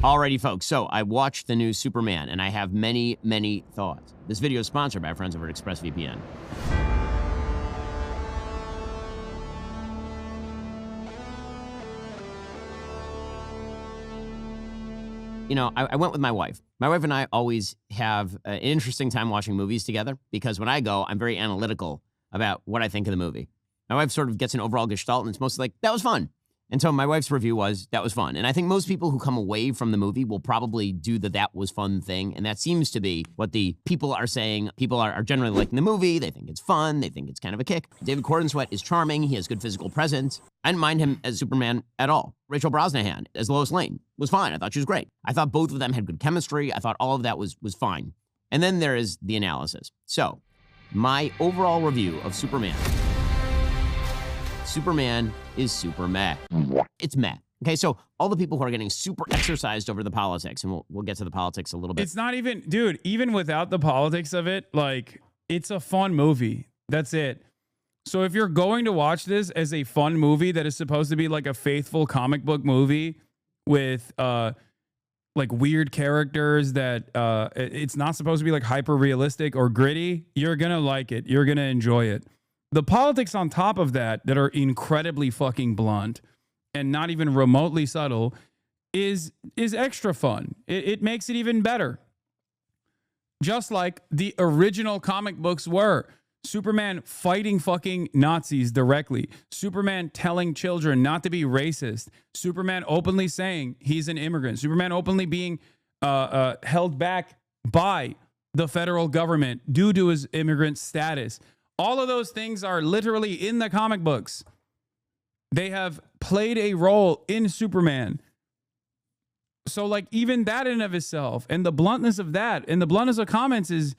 Alrighty, folks, so I watched the new Superman, and I have many, many thoughts. This video is sponsored by our friends over at ExpressVPN. You know, I went with my wife. My wife and I always have an interesting time watching movies together because when I go, I'm very analytical about what I think of the movie. My wife sort of gets an overall gestalt, and it's mostly like, that was fun. And so my wife's review was, that was fun. And I think most people who come away from the movie will probably do the that was fun thing. And that seems to be what the people are saying. People are generally liking the movie. They think it's fun. They think it's kind of a kick. David Corenswet is charming. He has good physical presence. I didn't mind him as Superman at all. Rachel Brosnahan as Lois Lane was fine. I thought she was great. I thought both of them had good chemistry. I thought all of that was fine. And then there is the analysis. So my overall review of Superman is super meh. It's meh. Okay, so all the people who are getting super exercised over the politics, and we'll get to the politics a little bit. It's not even, dude, even without the politics of it, like, it's a fun movie. That's it. So if you're going to watch this as a fun movie that is supposed to be like a faithful comic book movie with like weird characters that it's not supposed to be like hyper realistic or gritty, you're gonna like it. You're gonna enjoy it. The politics on top of that are incredibly fucking blunt and not even remotely subtle is extra fun. It makes it even better. Just like the original comic books were. Superman fighting fucking Nazis directly. Superman telling children not to be racist. Superman openly saying he's an immigrant. Superman openly being held back by the federal government due to his immigrant status. All of those things are literally in the comic books. They have played a role in Superman. So like even that in and of itself and the bluntness of that and the bluntness of comments is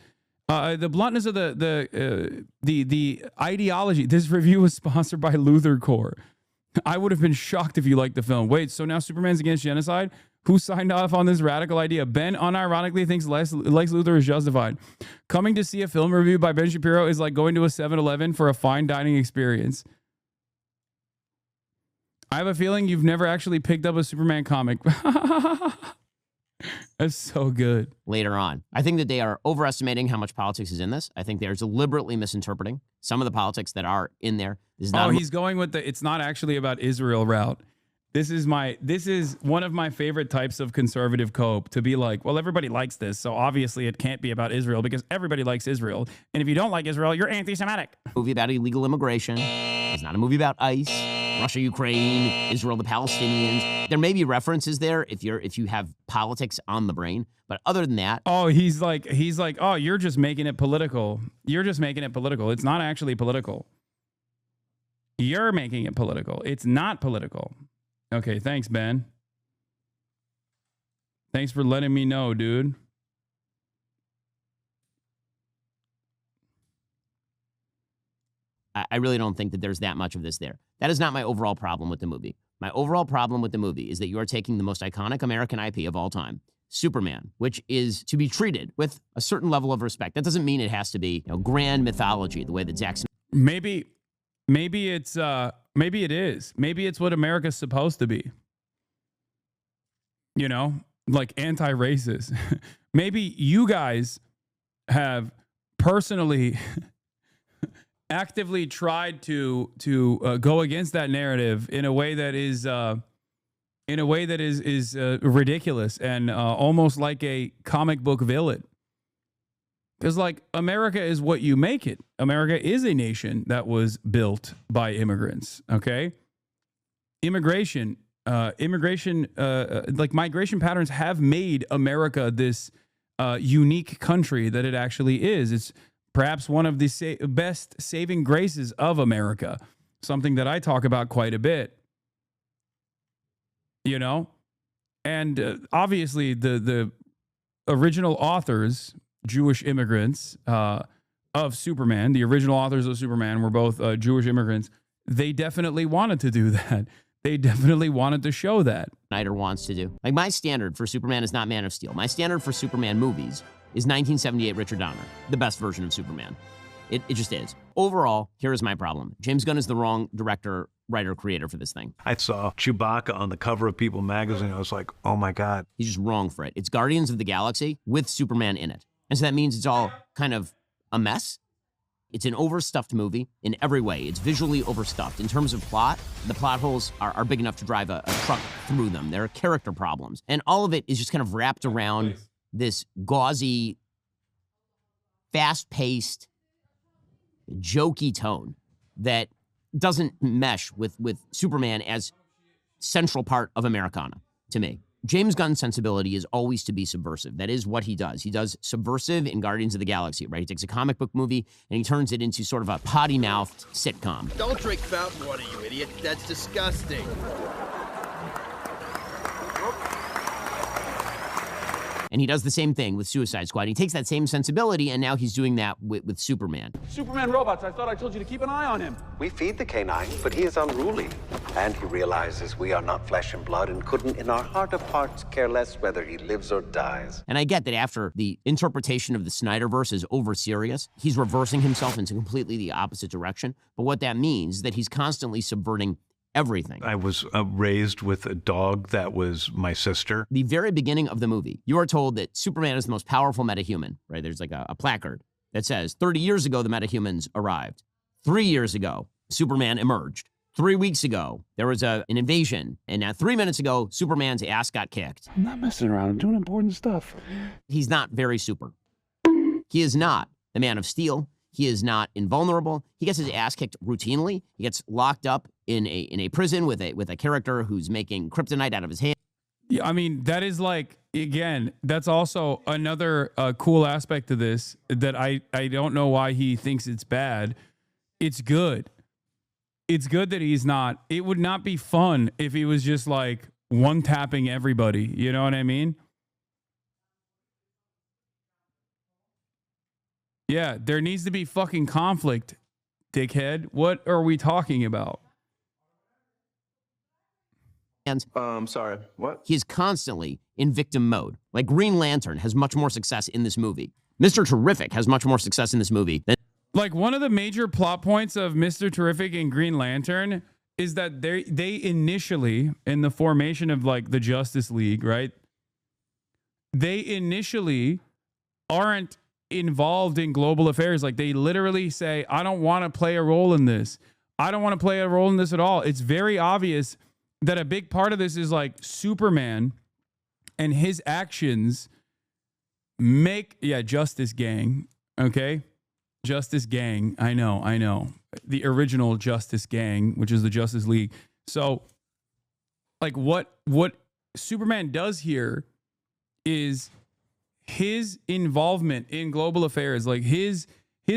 the bluntness of the ideology. This review was sponsored by Luther Core. I would have been shocked if you liked the film. Wait, so now Superman's against genocide? Who signed off on this radical idea? Ben unironically thinks Lex Luthor is justified. Coming to see a film review by Ben Shapiro is like going to a 7-Eleven for a fine dining experience. I have a feeling you've never actually picked up a Superman comic. That's so good. Later on, I think that they are overestimating how much politics is in this. I think they're deliberately misinterpreting some of the politics that are in there. This is not he's going with the it's not actually about Israel route. This is one of my favorite types of conservative cope, to be like, well, everybody likes this, so obviously it can't be about Israel because everybody likes Israel. And if you don't like Israel, you're anti-Semitic. Movie about illegal immigration. It's not a movie about ICE, Russia, Ukraine, Israel, the Palestinians. There may be references there if you have politics on the brain, but other than that, he's like, oh, you're just making it political. You're just making it political. It's not actually political. You're making it political. It's not political. Okay, thanks, Ben. Thanks for letting me know, dude. I really don't think that there's that much of this there. That is not my overall problem with the movie. My overall problem with the movie is that you are taking the most iconic American IP of all time, Superman, which is to be treated with a certain level of respect. That doesn't mean it has to be, grand mythology, the way that Zack Smith. Maybe it is. Maybe it's what America's supposed to be. Like anti-racist. Maybe you guys have personally actively tried to go against that narrative in a way that is ridiculous and almost like a comic book villain. Because, like, America is what you make it. America is a nation that was built by immigrants, okay? Migration patterns have made America this unique country that it actually is. It's perhaps one of the best saving graces of America, something that I talk about quite a bit, And obviously, the original authors, Jewish immigrants of Superman, the original authors of Superman were both Jewish immigrants. They definitely wanted to do that. They definitely wanted to show that. Snyder wants to do. Like, my standard for Superman is not Man of Steel. My standard for Superman movies is 1978 Richard Donner, the best version of Superman. It just is. Overall, here is my problem. James Gunn is the wrong director writer-creator for this thing. I saw Chewbacca on the cover of People magazine. I was like, oh my God. He's just wrong for it. It's Guardians of the Galaxy with Superman in it. And so that means it's all kind of a mess. It's an overstuffed movie in every way. It's visually overstuffed. In terms of plot, the plot holes are big enough to drive a truck through them. There are character problems. And all of it is just kind of wrapped around this gauzy, fast-paced, jokey tone that doesn't mesh with Superman as central part of Americana, to me. James Gunn's sensibility is always to be subversive. That is what he does. He does subversive in Guardians of the Galaxy, right? He takes a comic book movie and he turns it into sort of a potty-mouthed sitcom. Don't drink fountain water, you idiot. That's disgusting. And he does the same thing with Suicide Squad. He takes that same sensibility, and now he's doing that with Superman. Superman robots, I thought I told you to keep an eye on him. We feed the canine, but he is unruly. And he realizes we are not flesh and blood and couldn't, in our heart of hearts, care less whether he lives or dies. And I get that after the interpretation of the Snyderverse is over-serious, he's reversing himself into completely the opposite direction. But what that means is that he's constantly subverting everything. I was raised with a dog that was my sister. The very beginning of the movie, you are told that Superman is the most powerful metahuman, right? There's like a placard that says 30 years ago, the metahumans arrived. 3 years ago, Superman emerged. 3 weeks ago, there was an invasion. And now 3 minutes ago, Superman's ass got kicked. I'm not messing around. I'm doing important stuff. He's not very super. He is not the Man of Steel. He is not invulnerable. He gets his ass kicked routinely. He gets locked up in a prison with a character who's making kryptonite out of his hand. Yeah, I mean, that is like, again, that's also another cool aspect to this that I don't know why he thinks it's bad. It's good. It's good that he's not. It would not be fun if he was just like one-tapping everybody. You know what I mean? Yeah, there needs to be fucking conflict, dickhead. What are we talking about? Sorry, what? He is constantly in victim mode. Like Green Lantern has much more success in this movie. Mr. Terrific has much more success in this movie than... Like, one of the major plot points of Mr. Terrific and Green Lantern is that they initially, in the formation of like the Justice League, right? They initially aren't involved in global affairs. Like, they literally say, I don't want to play a role in this. I don't want to play a role in this at all. It's very obvious that a big part of this is like Superman and his actions make, Justice Gang, okay? Justice Gang, I know. The original Justice Gang, which is the Justice League. So, like, what Superman does here is his involvement in global affairs, like his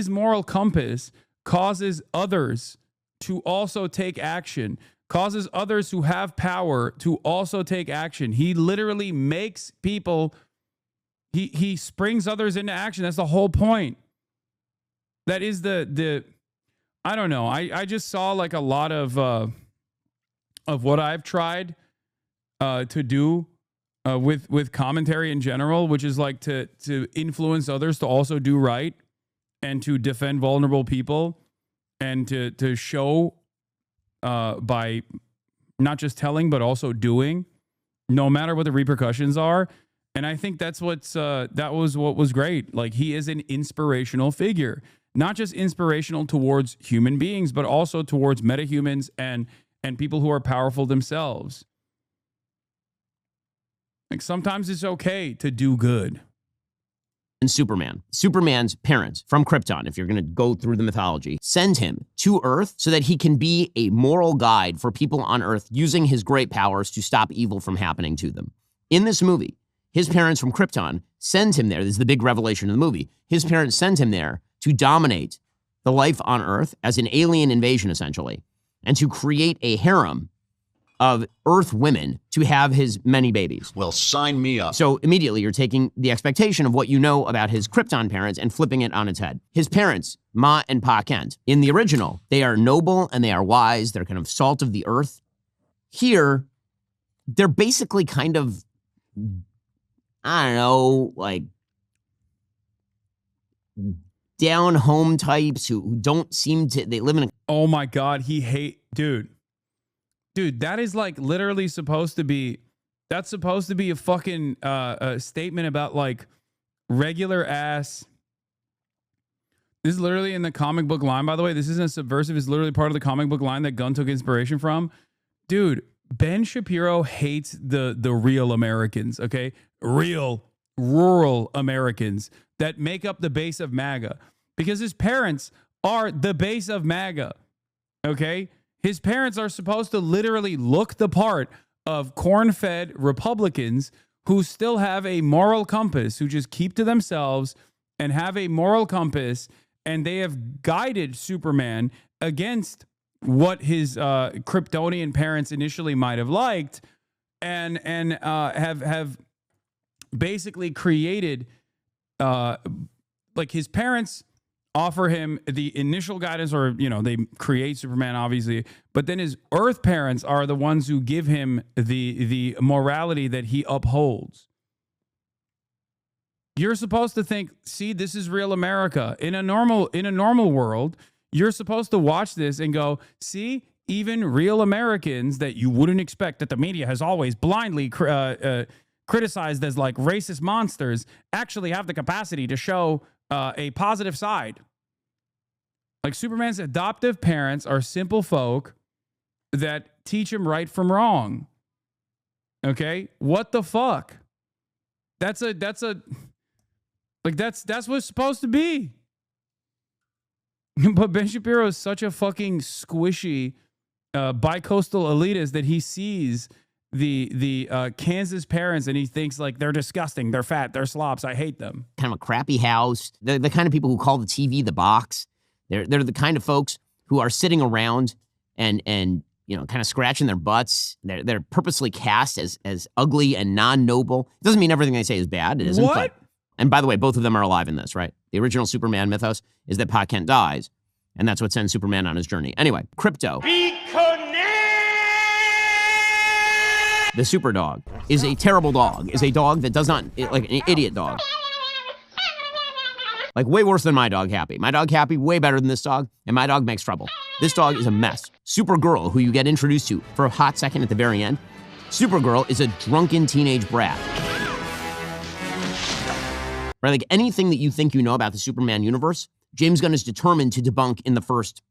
moral compass causes others to also take action, causes others who have power to also take action. He literally makes people, he springs others into action. That's the whole point. That is the I don't know. I just saw like a lot of what I've tried to do with commentary in general, which is like to influence others to also do right and to defend vulnerable people and to show by not just telling but also doing, no matter what the repercussions are. And I think that was what was great. Like, he is an inspirational figure, not just inspirational towards human beings, but also towards metahumans and people who are powerful themselves. Like, sometimes it's okay to do good. And Superman's parents from Krypton, if you're going to go through the mythology, send him to Earth so that he can be a moral guide for people on Earth using his great powers to stop evil from happening to them. In this movie, his parents from Krypton send him there. This is the big revelation of the movie. His parents send him there to dominate the life on Earth as an alien invasion, essentially, and to create a harem of Earth women to have his many babies. Well, sign me up. So immediately you're taking the expectation of what you know about his Krypton parents and flipping it on its head. His parents, Ma and Pa Kent, in the original, they are noble and they are wise. They're kind of salt of the earth. Here, they're basically kind of, I don't know, like down home types who don't seem to, they live in a... Oh my God, dude. Dude, that is like literally supposed to be, that's supposed to be a fucking a statement about like regular ass. This is literally in the comic book line, by the way. This isn't subversive. It's literally part of the comic book line that Gunn took inspiration from. Dude, Ben Shapiro hates the real Americans, okay? Real rural Americans that make up the base of MAGA, because his parents are the base of MAGA, okay? His parents are supposed to literally look the part of corn-fed Republicans who still have a moral compass, who just keep to themselves and have a moral compass, and they have guided Superman against what his Kryptonian parents initially might have liked, and have basically created, like his parents offer him the initial guidance, or, you know, they create Superman, obviously, but then his Earth parents are the ones who give him the morality that he upholds. You're supposed to think, see, this is real America. In a normal world, you're supposed to watch this and go, see, even real Americans that you wouldn't expect, that the media has always blindly criticized as like racist monsters, actually have the capacity to show a positive side. Like, Superman's adoptive parents are simple folk that teach him right from wrong. Okay? What the fuck? That's what it's supposed to be. But Ben Shapiro is such a fucking squishy bicoastal elitist that he sees the Kansas parents and he thinks like they're disgusting, they're fat, they're slops, I hate them. Kind of a crappy house. They're the kind of people who call the TV the box. They're the kind of folks who are sitting around and you know, kind of scratching their butts. They're purposely cast as ugly and non-noble. It doesn't mean everything they say is bad. It isn't. What? And by the way, both of them are alive in this, right? The original Superman mythos is that Pa Kent dies, and that's what sends Superman on his journey. Anyway, Crypto, the super dog, is a terrible dog, is a dog that does not, like an idiot dog. Like way worse than my dog Happy. My dog Happy, way better than this dog, and my dog makes trouble. This dog is a mess. Supergirl, who you get introduced to for a hot second at the very end, Supergirl is a drunken teenage brat. Right, like anything that you think you know about the Superman universe, James Gunn is determined to debunk in the first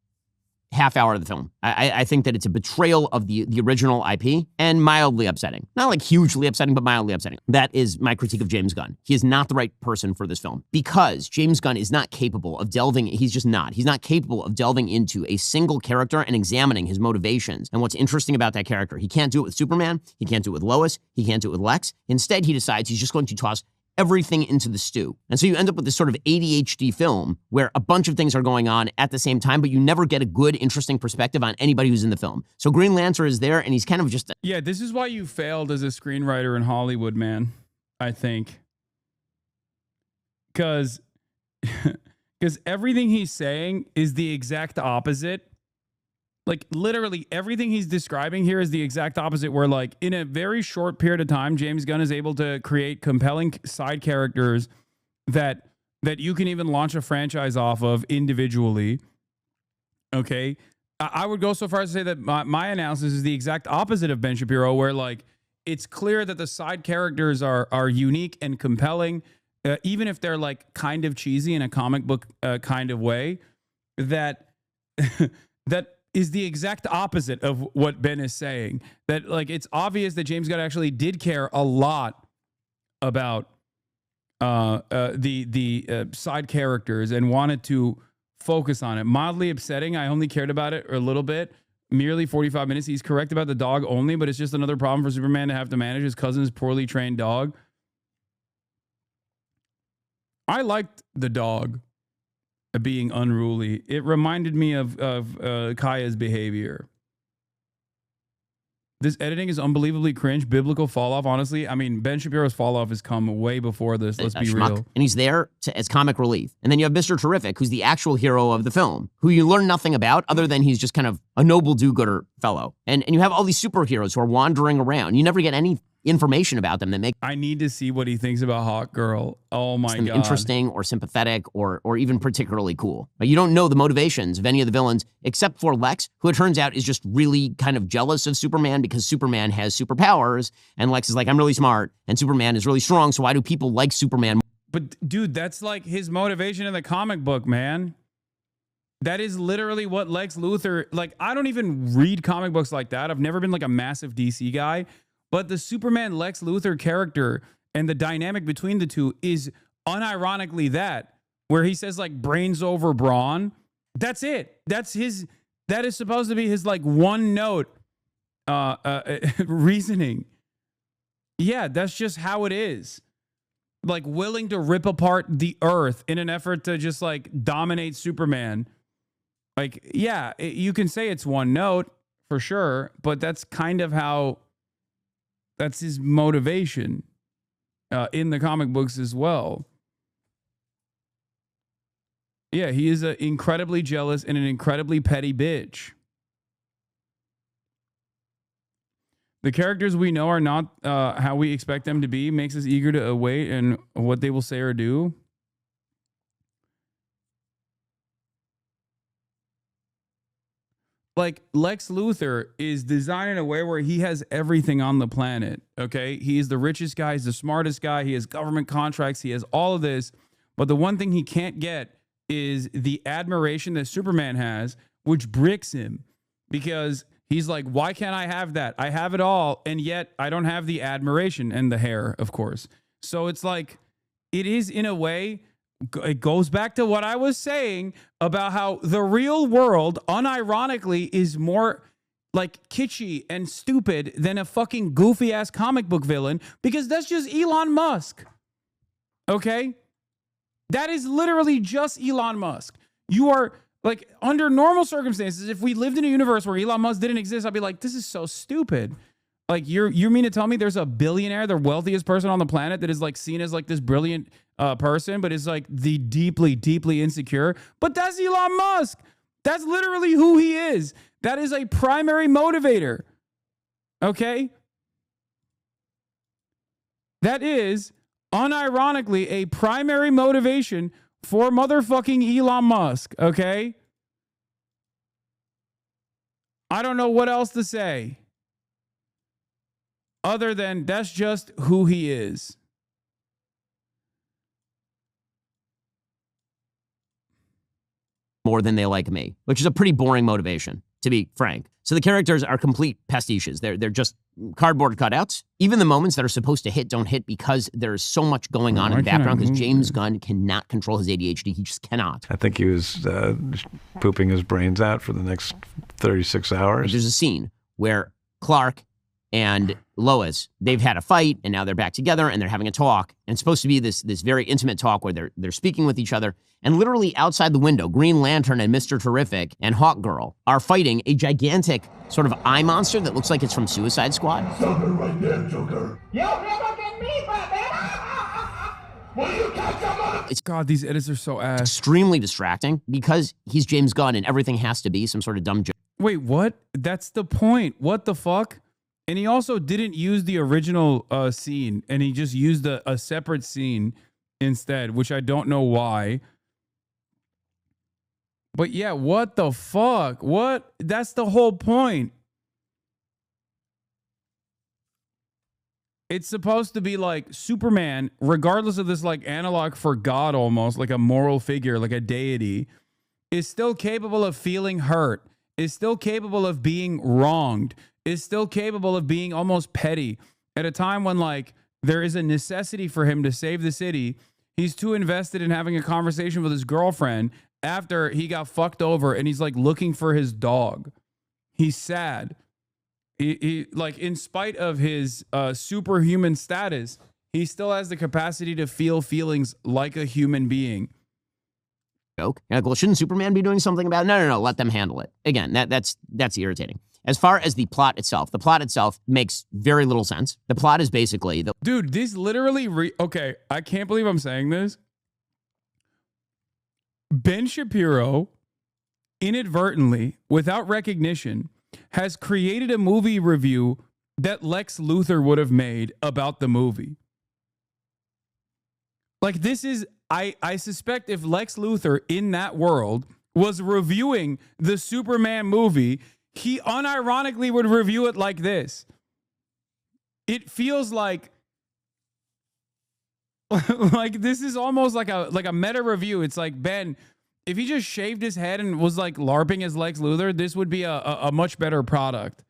half hour of the film. I think that it's a betrayal of the original IP and mildly upsetting. Not like hugely upsetting, but mildly upsetting. That is my critique of James Gunn. He is not the right person for this film because James Gunn is not capable of delving, he's just not. He's not capable of delving into a single character and examining his motivations and what's interesting about that character. He can't do it with Superman. He can't do it with Lois. He can't do it with Lex. Instead, he decides he's just going to toss everything into the stew. And so you end up with this sort of ADHD film where a bunch of things are going on at the same time, but you never get a good, interesting perspective on anybody who's in the film. So Green Lantern is there, and he's kind of just... Yeah, this is why you failed as a screenwriter in Hollywood, man, I think. Because everything he's saying is the exact opposite. Like, literally everything he's describing here is the exact opposite, where, like, in a very short period of time, James Gunn is able to create compelling side characters that you can even launch a franchise off of individually. Okay? I would go so far as to say that my analysis is the exact opposite of Ben Shapiro, where, like, it's clear that the side characters are unique and compelling, even if they're, like, kind of cheesy in a comic book kind of way, that is the exact opposite of what Ben is saying. That, like, it's obvious that James Gunn actually did care a lot about the side characters and wanted to focus on it. Mildly upsetting. I only cared about it a little bit, merely 45 minutes. He's correct about the dog only, but it's just another problem for Superman to have to manage his cousin's poorly trained dog. I liked the dog being unruly. It reminded me of Kaya's behavior. This editing is unbelievably cringe. Biblical fall off. Honestly, I mean, Ben Shapiro's fall off has come way before this. Let's be real. And he's there as comic relief. And then you have Mr. Terrific, who's the actual hero of the film, who you learn nothing about other than he's just kind of a noble do-gooder fellow. And you have all these superheroes who are wandering around. You never get any information about them that makes I need to see what he thinks about Hawk Girl. Oh my them God. interesting or sympathetic or even particularly cool. But you don't know the motivations of any of the villains except for Lex, who it turns out is just really kind of jealous of Superman because Superman has superpowers. And Lex is like, I'm really smart and Superman is really strong. So why do people like Superman? But dude, that's like his motivation in the comic book, man. That is literally what Lex Luthor, like, I don't even read comic books like that. I've never been like a massive DC guy, but the Superman Lex Luthor character and the dynamic between the two is unironically that, where he says like brains over brawn. That's it. That is supposed to be his like one note reasoning. Yeah, that's just how it is. Like willing to rip apart the earth in an effort to just like dominate Superman. Like, yeah, you can say it's one note for sure, but that's kind of how that's his motivation in the comic books as well. Yeah, he is an incredibly jealous and an incredibly petty bitch. The characters we know are not how we expect them to be, makes us eager to await and what they will say or do. Like Lex Luthor is designed in a way where he has everything on the planet. Okay. He is the richest guy. He's the smartest guy. He has government contracts. He has all of this. But the one thing he can't get is the admiration that Superman has, which bricks him because he's like, why can't I have that? I have it all. And yet I don't have the admiration and the hair, of course. So it's like, it is in a way, it goes back to what I was saying about how the real world, unironically, is more like kitschy and stupid than a fucking goofy ass comic book villain because that's just Elon Musk. Okay? That is literally just Elon Musk. You are like, under normal circumstances, if we lived in a universe where Elon Musk didn't exist, I'd be like, this is so stupid. Like, you mean to tell me there's a billionaire, the wealthiest person on the planet, that is like seen as like this brilliant person, but is like the deeply, deeply insecure? But that's Elon Musk. That's literally who he is. That is a primary motivator. Okay? That is unironically a primary motivation for motherfucking Elon Musk. Okay? I don't know what else to say other than that's just who he is. More than they like me, which is a pretty boring motivation, to be frank. So the characters are complete pastiches. They're just cardboard cutouts. Even the moments that are supposed to hit don't hit because there's so much going on in the background because James Gunn cannot control his ADHD. He just cannot. I think he was pooping his brains out for the next 36 hours. There's a scene where Clark and Lois, they've had a fight and now they're back together and they're having a talk. And it's supposed to be this very intimate talk where they're speaking with each other. And literally outside the window, Green Lantern and Mr. Terrific and Hawk Girl are fighting a gigantic sort of eye monster that looks like it's from Suicide Squad. Stop it right there, Joker. You'll never get me, Batman. Will you catch him? It's God, these edits are so ass. extremely distracting because he's James Gunn and everything has to be some sort of dumb joke. Wait, what? That's the point. What the fuck? And he also didn't use the original scene, and he just used a separate scene instead, which I don't know why. But yeah, what the fuck? What? That's the whole point. It's supposed to be like Superman, regardless of this like analog for God almost, like a moral figure, like a deity, is still capable of feeling hurt, is still capable of being wronged, is still capable of being almost petty at a time when like there is a necessity for him to save the city. He's too invested in having a conversation with his girlfriend after he got fucked over and he's like looking for his dog. He's sad. He like, in spite of his superhuman status, he still has the capacity to feel feelings like a human being. Joke. You're like, well, shouldn't Superman be doing something about it? No, let them handle it. Again, that's irritating. As far as the plot itself makes very little sense. The plot is basically dude, this literally okay, I can't believe I'm saying this. Ben Shapiro inadvertently, without recognition, has created a movie review that Lex Luthor would have made about the movie. Like, this is, I suspect if Lex Luthor in that world was reviewing the Superman movie, he unironically would review it like this. It feels like this is almost like a meta review. It's like, Ben, if he just shaved his head and was like LARPing as Lex Luthor, this would be a much better product.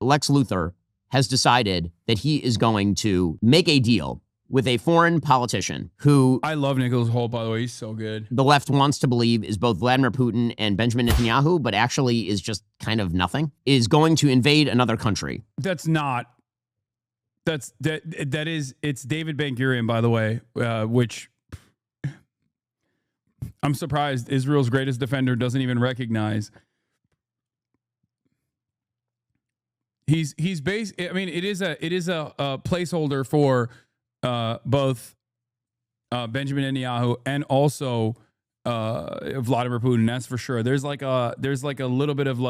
Lex Luthor has decided that he is going to make a deal with a foreign politician who I love Nicholas Hoult, by the way. He's so good. the left wants to believe is both Vladimir Putin and Benjamin Netanyahu, but actually is just kind of nothing, is going to invade another country. It's David Ben-Gurion, by the way, which I'm surprised Israel's greatest defender doesn't even recognize. He's based. I mean, it is a placeholder for both Benjamin Netanyahu and also Vladimir Putin. That's for sure. There's like a little bit of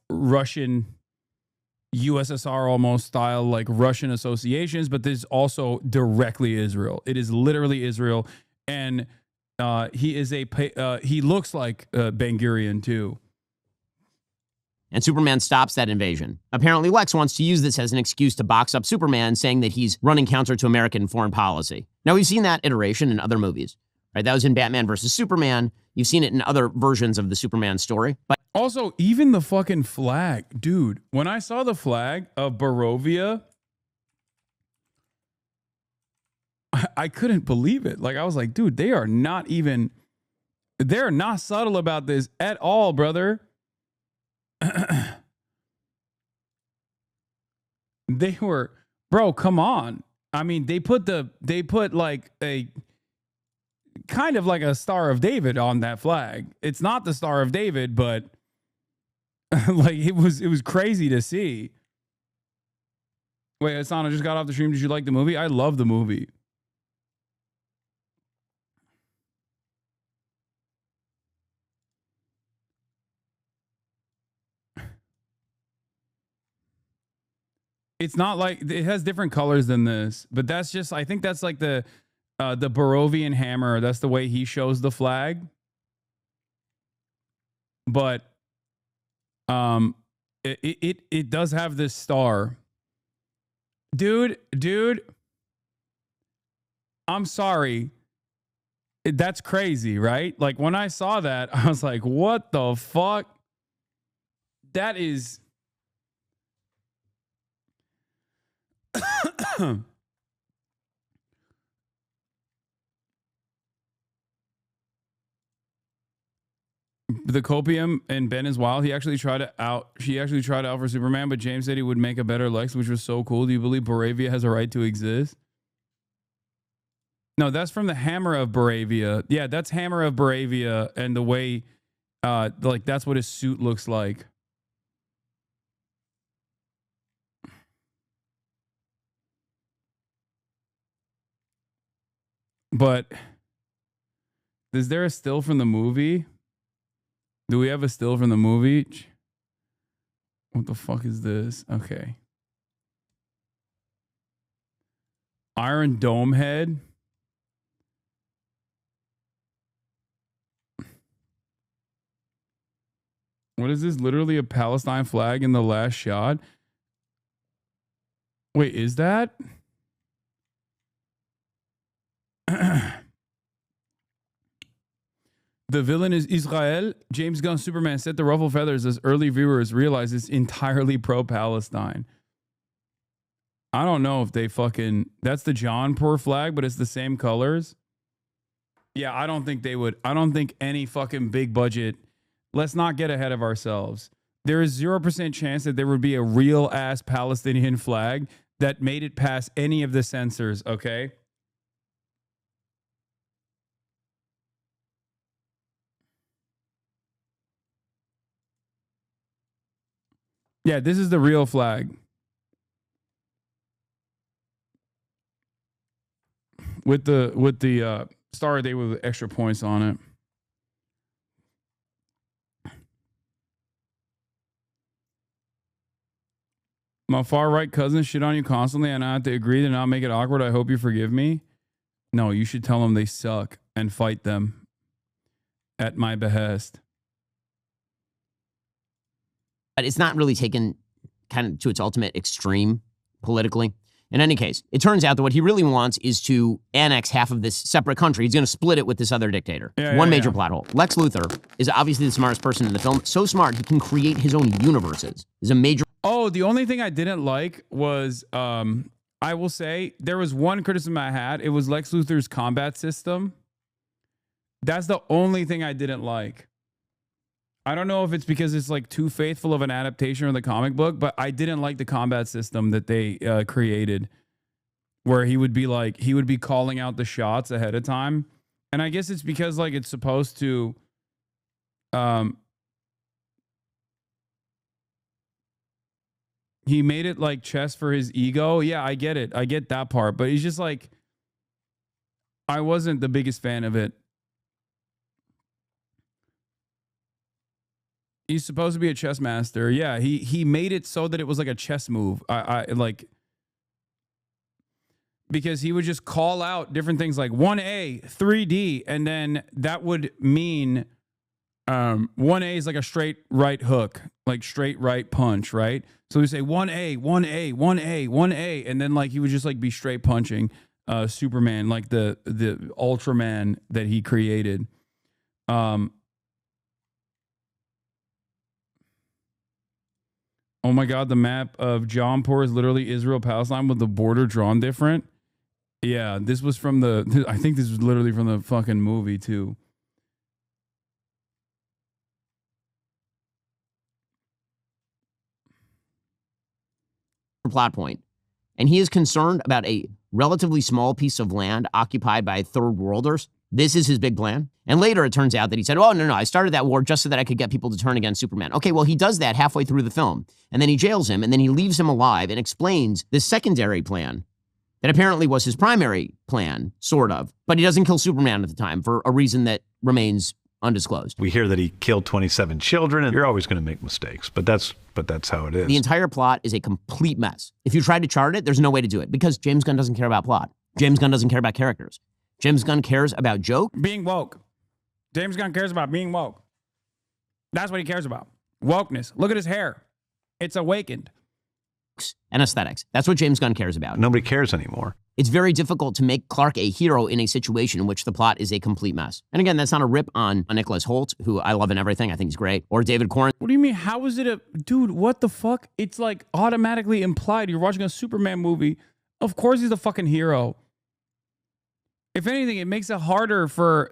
Russian USSR almost style, like Russian associations, but there's also directly Israel. It is literally Israel, and he looks like Ben-Gurion too. And Superman stops that invasion. Apparently, Lex wants to use this as an excuse to box up Superman, saying that he's running counter to American foreign policy. Now, we've seen that iteration in other movies, right? That was in Batman versus Superman. You've seen it in other versions of the Superman story. But also, even the fucking flag, dude, when I saw the flag of Barovia, I couldn't believe it. Like, I was like, dude, they're not subtle about this at all, brother. They were, bro, come on. I mean, they put like a kind of like a Star of David on that flag. It's not the Star of David, but like it was crazy to see. Wait, Asana just got off the stream. Did you like the movie? I love the movie. It's not like it has different colors than this, but that's just, I think that's like the Barovian hammer. That's the way he shows the flag. But it does have this star. Dude, I'm sorry. That's crazy, right? Like when I saw that, I was like, what the fuck? That is the copium and Ben is wild. She actually tried out for Superman, but James said he would make a better Lex, which was so cool. Do you believe Baravia has a right to exist? No, that's from the Hammer of Baravia. Yeah, that's Hammer of Baravia, and the way like that's what his suit looks like. But is there a still from the movie? Do we have a still from the movie? What the fuck is this? Okay. Iron Dome head. What is this? Literally a Palestine flag in the last shot? Wait, is that? The villain is Israel. James Gunn's Superman set to ruffle feathers as early viewers realize it's entirely pro-Palestine. I don't know if they fucking... That's the Jaunpur flag, but it's the same colors. Yeah, I don't think they would... I don't think any fucking big budget... Let's not get ahead of ourselves. There is 0% chance that there would be a real-ass Palestinian flag that made it past any of the censors, okay? Yeah, this is the real flag. With the Star Day with extra points on it. My far-right cousins shit on you constantly, and I have to agree to not make it awkward. I hope you forgive me. No, you should tell them they suck and fight them at my behest. But it's not really taken kind of to its ultimate extreme politically. In any case, it turns out that what he really wants is to annex half of this separate country. He's going to split it with this other dictator. One major plot hole. Lex Luthor is obviously the smartest person in the film. So smart, he can create his own universes. Is a major... Oh, the only thing I didn't like was, I will say, there was one criticism I had. It was Lex Luthor's combat system. That's the only thing I didn't like. I don't know if it's because it's like too faithful of an adaptation of the comic book, but I didn't like the combat system that they created, where he would be calling out the shots ahead of time. And I guess it's because like it's supposed to, he made it like chess for his ego. Yeah, I get it. I get that part, but he's just like, I wasn't the biggest fan of it. He's supposed to be a chess master. Yeah, he made it so that it was like a chess move. I like, because he would just call out different things like 1A, 3D, and then that would mean 1A is like a straight right hook, like straight right punch, right? So we say 1A, 1A, 1A, 1A, and then like he would just like be straight punching Superman, like the Ultraman that he created. Oh my God, the map of Jampur is literally Israel-Palestine with the border drawn different. Yeah, this was from I think this was literally from the fucking movie too. plot point. And he is concerned about a relatively small piece of land occupied by third worlders. This is his big plan. And later it turns out that he said, oh, no, I started that war just so that I could get people to turn against Superman. Okay, well, he does that halfway through the film. And then he jails him, and then he leaves him alive and explains this secondary plan that apparently was his primary plan, sort of. But he doesn't kill Superman at the time for a reason that remains undisclosed. We hear that he killed 27 children, and you're always going to make mistakes, but that's how it is. The entire plot is a complete mess. If you try to chart it, there's no way to do it because James Gunn doesn't care about plot. James Gunn doesn't care about characters. James Gunn cares about joke. Being woke. James Gunn cares about being woke. That's what he cares about. Wokeness. Look at his hair. It's awakened. And aesthetics. That's what James Gunn cares about. Nobody cares anymore. It's very difficult to make Clark a hero in a situation in which the plot is a complete mess. And again, that's not a rip on Nicholas Hoult, who I love in everything. I think he's great. Or David Corn. What do you mean? How is it a... Dude, what the fuck? It's like automatically implied. You're watching a Superman movie. Of course he's the fucking hero. If anything, it makes it harder for...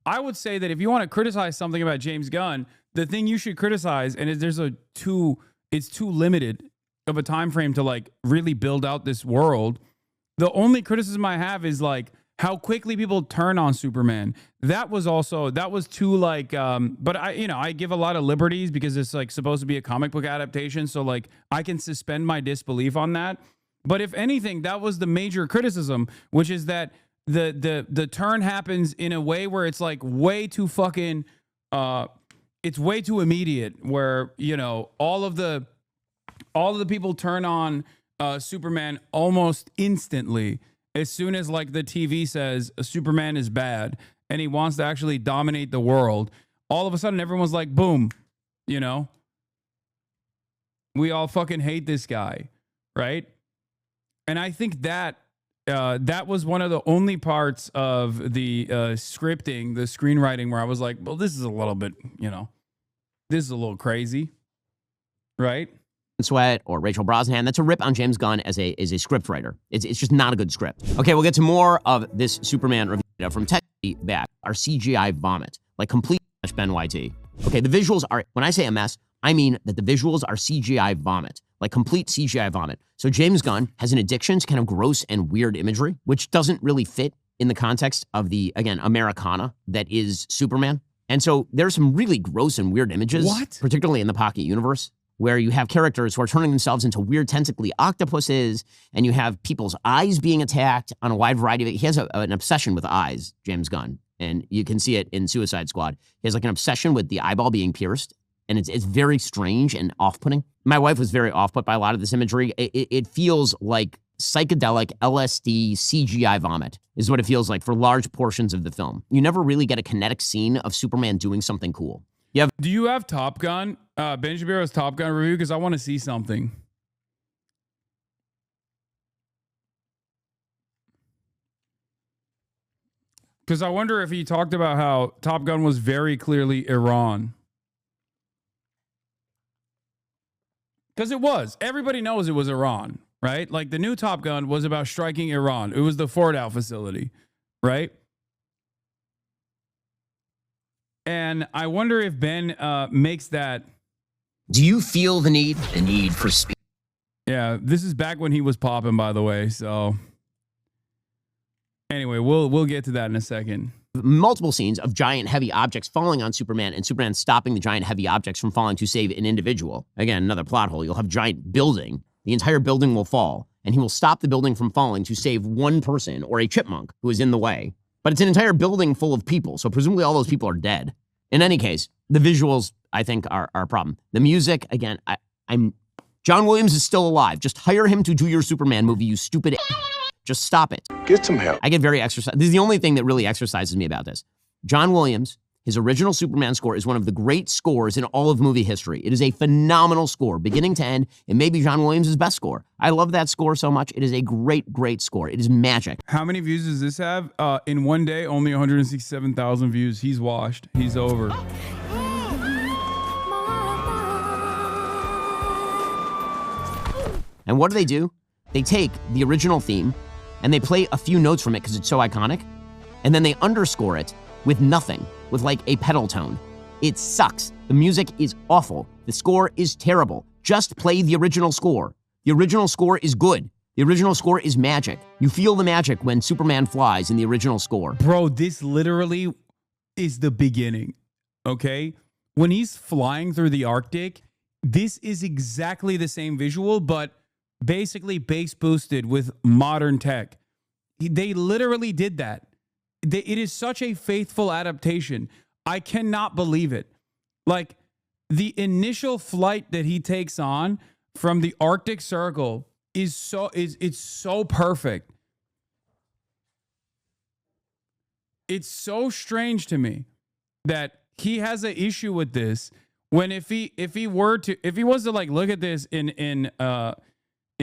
I would say that if you want to criticize something about James Gunn, the thing you should criticize, and it's too limited of a time frame to like really build out this world. The only criticism I have is like how quickly people turn on Superman. That was too like, but I give a lot of liberties because it's like supposed to be a comic book adaptation. So like I can suspend my disbelief on that. But if anything, that was the major criticism, which is that the turn happens in a way where it's like way too fucking, it's way too immediate where, all of the people turn on Superman almost instantly as soon as like the TV says Superman is bad and he wants to actually dominate the world. All of a sudden everyone's like, boom, we all fucking hate this guy, right? And I think that that was one of the only parts of the scripting, the screenwriting, where I was like, well, this is a little bit, this is a little crazy, right? Sweat or Rachel Brosnahan. That's a rip on James Gunn as a script writer. It's just not a good script. Okay, we'll get to more of this Superman review from Ted back. Our CGI vomit, like complete Ben YT. Okay, the visuals are, when I say a mess, I mean that the visuals are CGI vomit, like complete CGI vomit. So James Gunn has an addiction to kind of gross and weird imagery, which doesn't really fit in the context of the, again, Americana that is Superman. And so there's some really gross and weird images, particularly in the Pocket universe, where you have characters who are turning themselves into weird tentacly octopuses, and you have people's eyes being attacked on a wide variety of... He has an obsession with eyes, James Gunn, and you can see it in Suicide Squad. He has like an obsession with the eyeball being pierced, and it's very strange and off-putting. My wife was very off-put by a lot of this imagery. It feels like psychedelic LSD CGI vomit is what it feels like for large portions of the film. You never really get a kinetic scene of Superman doing something cool. Do you have Top Gun? Ben Shapiro's Top Gun review? Because I want to see something. Because I wonder if he talked about how Top Gun was very clearly Iran. Because it was. Everybody knows it was Iran, right? Like the new Top Gun was about striking Iran. It was the Fordow facility, right? And I wonder if Ben makes that. Do you feel the need for speed? Yeah, this is back when he was popping, by the way. So anyway, we'll get to that in a second. Multiple scenes of giant heavy objects falling on Superman and Superman stopping the giant heavy objects from falling to save an individual. Again, another plot hole. You'll have giant building. The entire building will fall, and he will stop the building from falling to save one person or a chipmunk who is in the way. But it's an entire building full of people, so presumably all those people are dead. In any case, the visuals, I think, are a problem. The music, again, John Williams is still alive. Just hire him to do your Superman movie, you stupid. Just stop it. Get some help. I get very exercised. This is the only thing that really exercises me about this. John Williams, his original Superman score is one of the great scores in all of movie history. It is a phenomenal score, beginning to end. It may be John Williams' best score. I love that score so much. It is a great, great score. It is magic. How many views does this have? In one day, only 167,000 views. He's washed. He's over. And what do? They take the original theme and they play a few notes from it because it's so iconic, and then they underscore it with nothing, with like a pedal tone. It sucks. The music is awful. The score is terrible. Just play the original score. The original score is good. The original score is magic. You feel the magic when Superman flies in the original score. Bro, this literally is the beginning, okay? When he's flying through the Arctic, this is exactly the same visual, but basically bass boosted with modern tech. They literally did that. It is such a faithful adaptation. I cannot believe it. Like the initial flight that he takes on from the Arctic Circle it's so perfect. It's so strange to me that he has an issue with this when if he was to like look at this in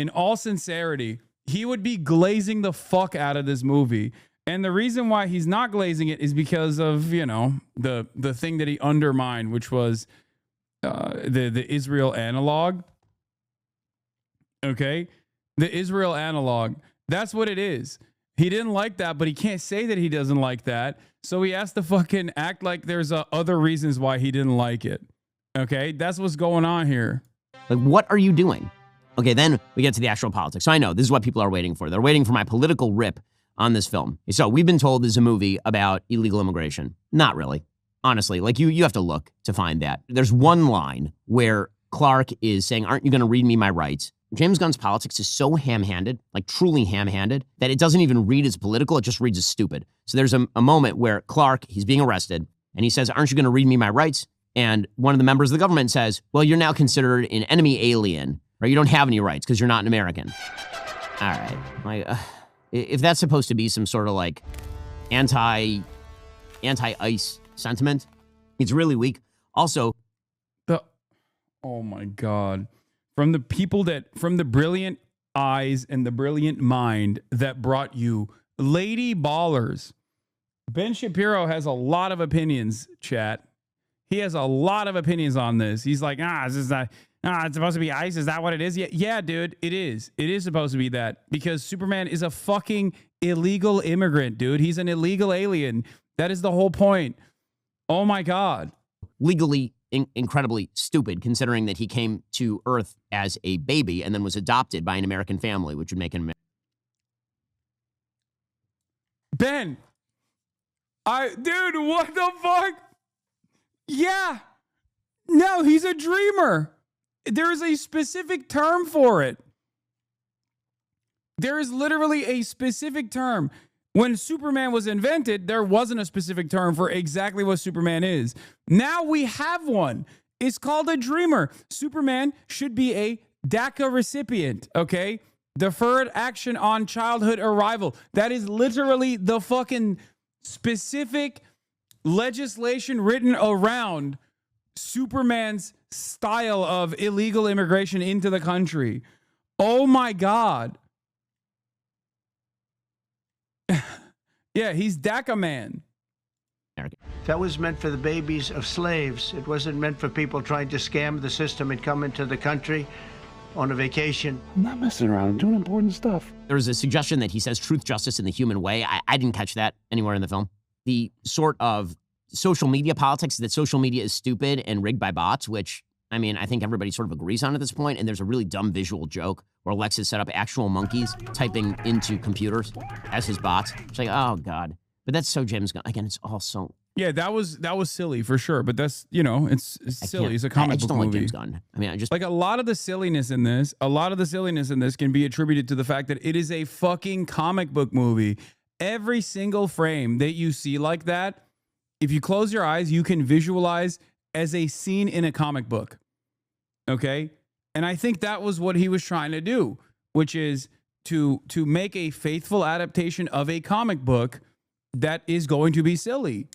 all sincerity, he would be glazing the fuck out of this movie. And the reason why he's not glazing it is because of, you know, the thing that he undermined, which was the Israel analog. Okay? The Israel analog. That's what it is. He didn't like that, but he can't say that he doesn't like that. So he has to fucking act like there's other reasons why he didn't like it. Okay? That's what's going on here. Like, what are you doing? Okay, then we get to the actual politics. So I know this is what people are waiting for. They're waiting for my political rip on this film. So we've been told this is a movie about illegal immigration. Not really. Honestly, like you have to look to find that. There's one line where Clark is saying, "Aren't you going to read me my rights?" James Gunn's politics is so ham-handed, like truly ham-handed, that it doesn't even read as political, it just reads as stupid. So there's a moment where Clark, he's being arrested, and he says, "Aren't you going to read me my rights?" And one of the members of the government says, "Well, you're now considered an enemy alien, or you don't have any rights because you're not an American." All right. Like, if that's supposed to be some sort of like anti-ICE sentiment, it's really weak. Also, oh my God. From the brilliant eyes and the brilliant mind that brought you Lady Ballers. Ben Shapiro has a lot of opinions, chat. He has a lot of opinions on this. He's like, it's supposed to be ICE. Is that what it is? Yeah, dude, it is. It is supposed to be that because Superman is a fucking illegal immigrant, dude. He's an illegal alien. That is the whole point. Oh my God. Legally incredibly stupid, considering that he came to Earth as a baby and then was adopted by an American family, which would make him Ben, dude, what the fuck? Yeah. No, he's a dreamer. There is a specific term for it. There is literally a specific term. When Superman was invented, there wasn't a specific term for exactly what Superman is. Now we have one. is called a dreamer. Superman should be a DACA recipient, okay? Deferred action on childhood arrival. That is literally the fucking specific legislation written around Superman's style of illegal immigration into the country. Oh my God. Yeah, he's DACA man. That was meant for the babies of slaves. It wasn't meant for people trying to scam the system and come into the country on a vacation. I'm not messing around. I'm doing important stuff. There's a suggestion that he says truth, justice, and the human way. I didn't catch that anywhere in the film. The sort of social media politics that social media is stupid and rigged by bots, which, I mean, I think everybody sort of agrees on at this point. And there's a really dumb visual joke where Alexis set up actual monkeys typing into computers as his bots. It's like, oh God. But that's so James Gunn. Again, it's all so... Yeah, that was silly for sure. But that's, you know, it's silly. It's a comic book movie. I just don't like James Gunn. I mean, I just... Like a lot of the silliness in this can be attributed to the fact that it is a fucking comic book movie. Every single frame that you see like that, if you close your eyes, you can visualize as a scene in a comic book. Okay? And I think that was what he was trying to do, which is to make a faithful adaptation of a comic book that is going to be silly.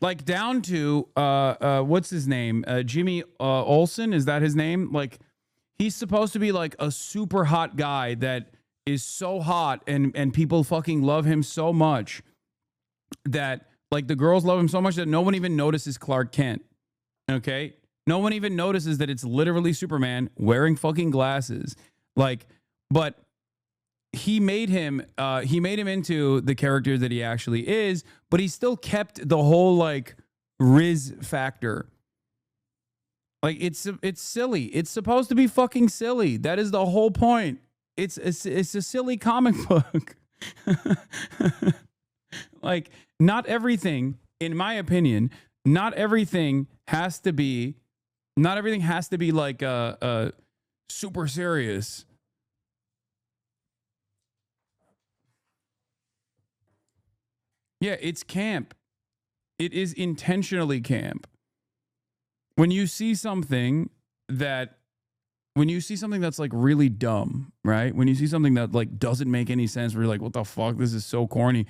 Like down to, what's his name? Jimmy Olsen, is that his name? Like, he's supposed to be like a super hot guy that is so hot and people fucking love him so much that, like, the girls love him so much that no one even notices Clark Kent. Okay? No one even notices that it's literally Superman wearing fucking glasses. Like, but he made him into the character that he actually is, but he still kept the whole like Riz factor. Like it's silly. It's supposed to be fucking silly. That is the whole point. It's a silly comic book. Like, not everything, in my opinion, not everything has to be like super serious. Yeah, it's camp. It is intentionally camp. When you see something that's like really dumb, right? When you see something that like doesn't make any sense, where you're like, what the fuck? This is so corny.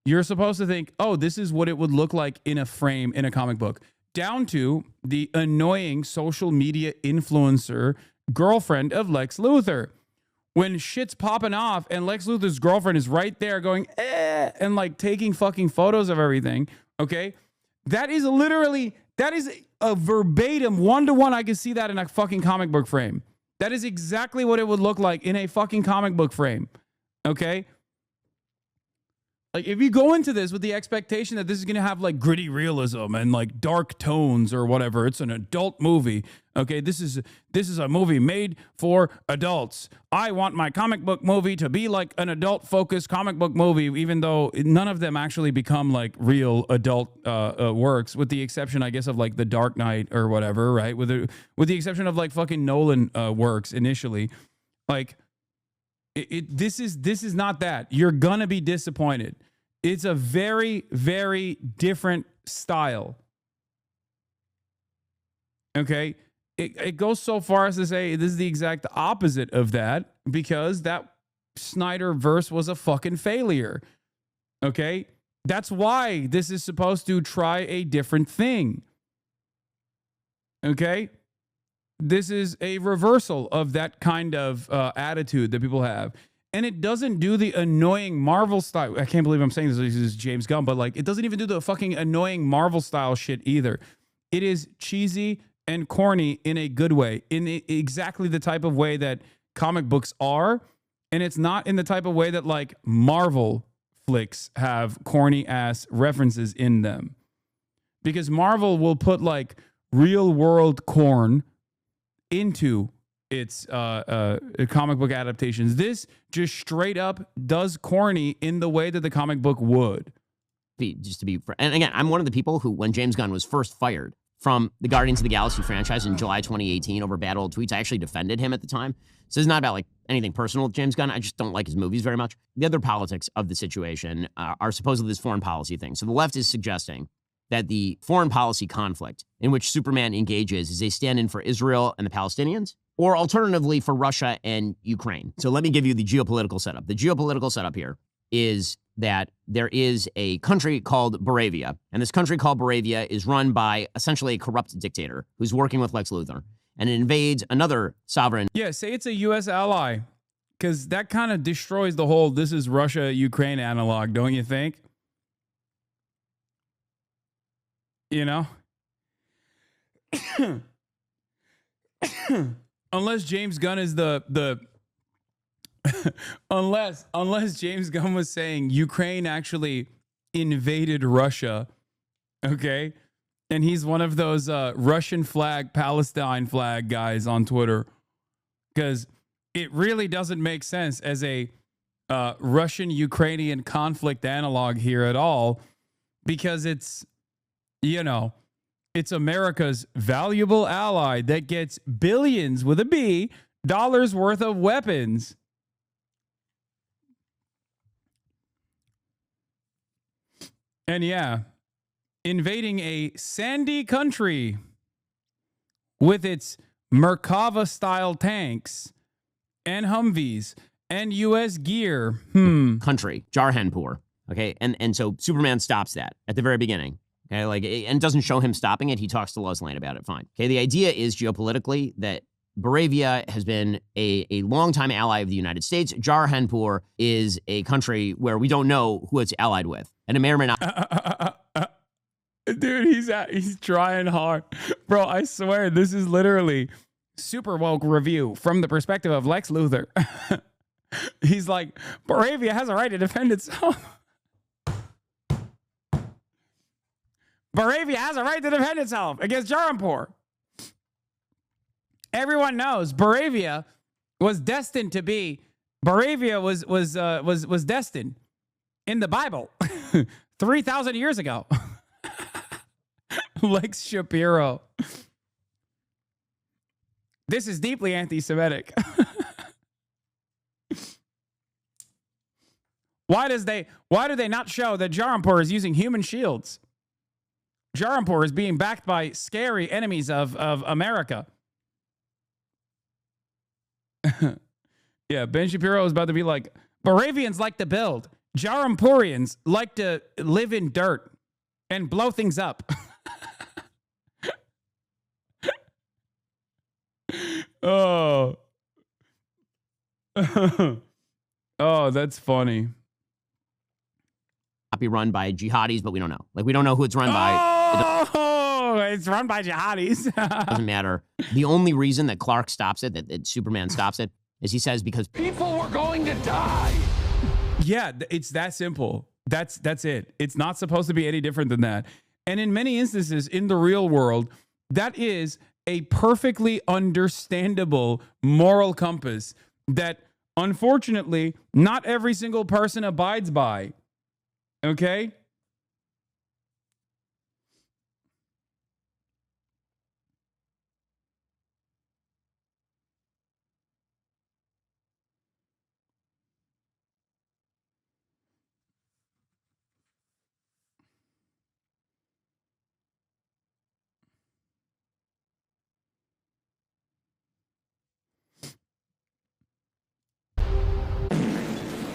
You're supposed to think, oh, this is what it would look like in a frame in a comic book. Down to the annoying social media influencer girlfriend of Lex Luthor. When shit's popping off and Lex Luthor's girlfriend is right there going, and like taking fucking photos of everything, okay? That is a verbatim, one-to-one, I can see that in a fucking comic book frame. That is exactly what it would look like in a fucking comic book frame, okay? Like, if you go into this with the expectation that this is going to have like gritty realism and like dark tones or whatever, it's an adult movie. Okay, this is a movie made for adults. I want my comic book movie to be like an adult-focused comic book movie, even though none of them actually become like real adult works, with the exception, I guess, of like The Dark Knight or whatever, right? With the exception of like fucking Nolan works initially, like. This is not that. You're gonna be disappointed. It's a very, very different style. Okay? It goes so far as to say this is the exact opposite of that, because that Snyder verse was a fucking failure. Okay? That's why this is supposed to try a different thing. Okay? This is a reversal of that kind of attitude that people have. And it doesn't do the annoying Marvel style. I can't believe I'm saying this is James Gunn, but like, it doesn't even do the fucking annoying Marvel style shit either. It is cheesy and corny in a good way, in exactly the type of way that comic books are. And it's not in the type of way that like Marvel flicks have corny ass references in them. Because Marvel will put like real world corn into its comic book adaptations. This just straight up does corny in the way that the comic book would. And again, I'm one of the people who, when James Gunn was first fired from the Guardians of the Galaxy franchise in July 2018 over bad old tweets, I actually defended him at the time. So it's not about like anything personal with James Gunn. I just don't like his movies very much. The other politics of the situation are supposedly this foreign policy thing. So the left is suggesting that the foreign policy conflict in which Superman engages is a stand-in for Israel and the Palestinians, or alternatively for Russia and Ukraine. So let me give you the geopolitical setup. The geopolitical setup here is that there is a country called Moravia, and this country called Moravia is run by essentially a corrupt dictator who's working with Lex Luthor, and it invades another sovereign. Yeah, say it's a U.S. ally, because that kind of destroys the whole this is Russia-Ukraine analog, don't you think? You know? Unless James Gunn is the unless James Gunn was saying Ukraine actually invaded Russia, okay? And he's one of those Russian flag, Palestine flag guys on Twitter, because it really doesn't make sense as a Russian-Ukrainian conflict analog here at all, because it's, you know, it's America's valuable ally that gets billions with a B dollars worth of weapons. And yeah, invading a sandy country with its Merkava-style tanks and Humvees and U.S. gear. Country, Jarhanpur. Okay, and so Superman stops that at the very beginning. Okay, like, and it doesn't show him stopping it. He talks to Lois Lane about it. Fine. Okay, the idea is geopolitically that Moravia has been a longtime ally of the United States. Jarhanpur is a country where we don't know who it's allied with, and it may or may not. Dude, he's trying hard. Bro, I swear this is literally super woke review from the perspective of Lex Luthor. He's like, Moravia has a right to defend itself. Moravia has a right to defend itself against Jarhanpur. Everyone knows Moravia was destined to be. Moravia was destined in the Bible 3,000 years ago. Lex Shapiro. This is deeply anti-Semitic. Why do they not show that Jarhanpur is using human shields? Jarhanpur is being backed by scary enemies of America. Yeah, Ben Shapiro is about to be like, Moravians like to build. Jarhanpurians like to live in dirt and blow things up. Oh. Oh, that's funny. Not be run by jihadis, but we don't know. Like, we don't know who it's run by. Oh, it's run by jihadis. Doesn't matter. The only reason that Clark stops it, that Superman stops it, is he says because People were going to die. Yeah, it's that simple. That's it. It's not supposed to be any different than that. And in many instances in the real world, that is a perfectly understandable moral compass that unfortunately not every single person abides by. Okay?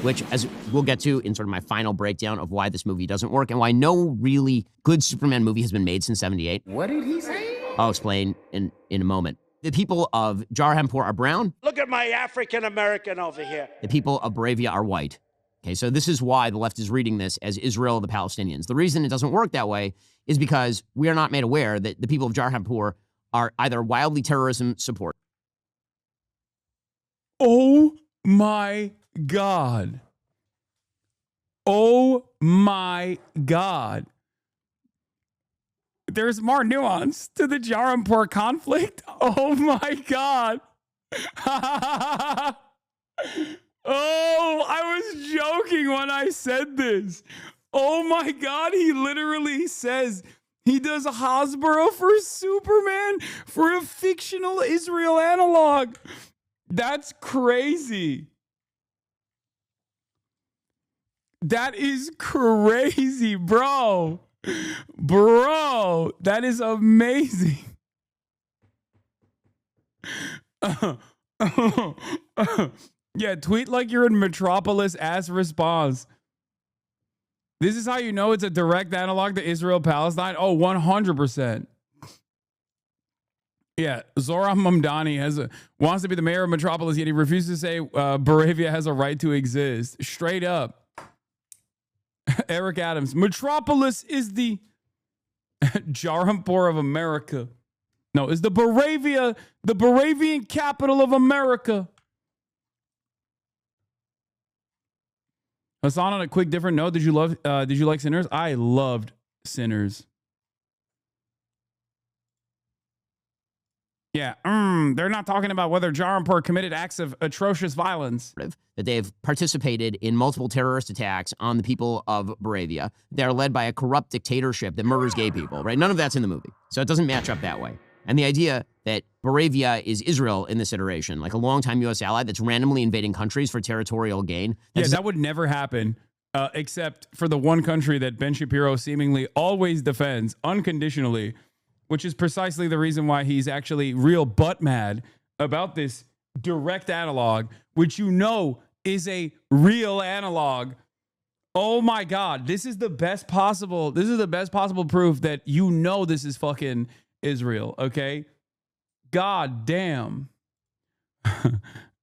which, as we'll get to in sort of my final breakdown of why this movie doesn't work and why no really good Superman movie has been made since 78. What did he say? I'll explain in a moment. The people of Jarhanpur are brown. Look at my African American over here. The people of Moravia are white. Okay, so this is why the left is reading this as Israel, the Palestinians. The reason it doesn't work that way is because we are not made aware that the people of Jarhanpur are either wildly terrorism support. Oh my God. Oh my God. There's more nuance to the Jarhanpur conflict. Oh my God. Oh, I was joking when I said this. Oh my God. He literally says he does a Hasbro for Superman for a fictional Israel analog. That's crazy. That is crazy, bro. Bro, that is amazing. Yeah, tweet like you're in Metropolis as response. This is how you know it's a direct analog to Israel-Palestine? Oh, 100%. Yeah, Zoran Mamdani wants to be the mayor of Metropolis, yet he refuses to say Moravia has a right to exist. Straight up. Eric Adams, Metropolis is the Jarampur of America. No, is the Moravian capital of America. Hassan, on a quick different note, did you like Sinners? I loved Sinners. Yeah, they're not talking about whether Jarampur committed acts of atrocious violence. That they've participated in multiple terrorist attacks on the people of Moravia. They're led by a corrupt dictatorship that murders gay people, right? None of that's in the movie. So it doesn't match up that way. And the idea that Moravia is Israel in this iteration, like a longtime U.S. ally that's randomly invading countries for territorial gain. Yeah, that would never happen, except for the one country that Ben Shapiro seemingly always defends unconditionally, which is precisely the reason why he's actually real butt mad about this direct analog, which you know is a real analog. Oh my God, this is the best possible proof that you know this is fucking Israel, okay? God damn.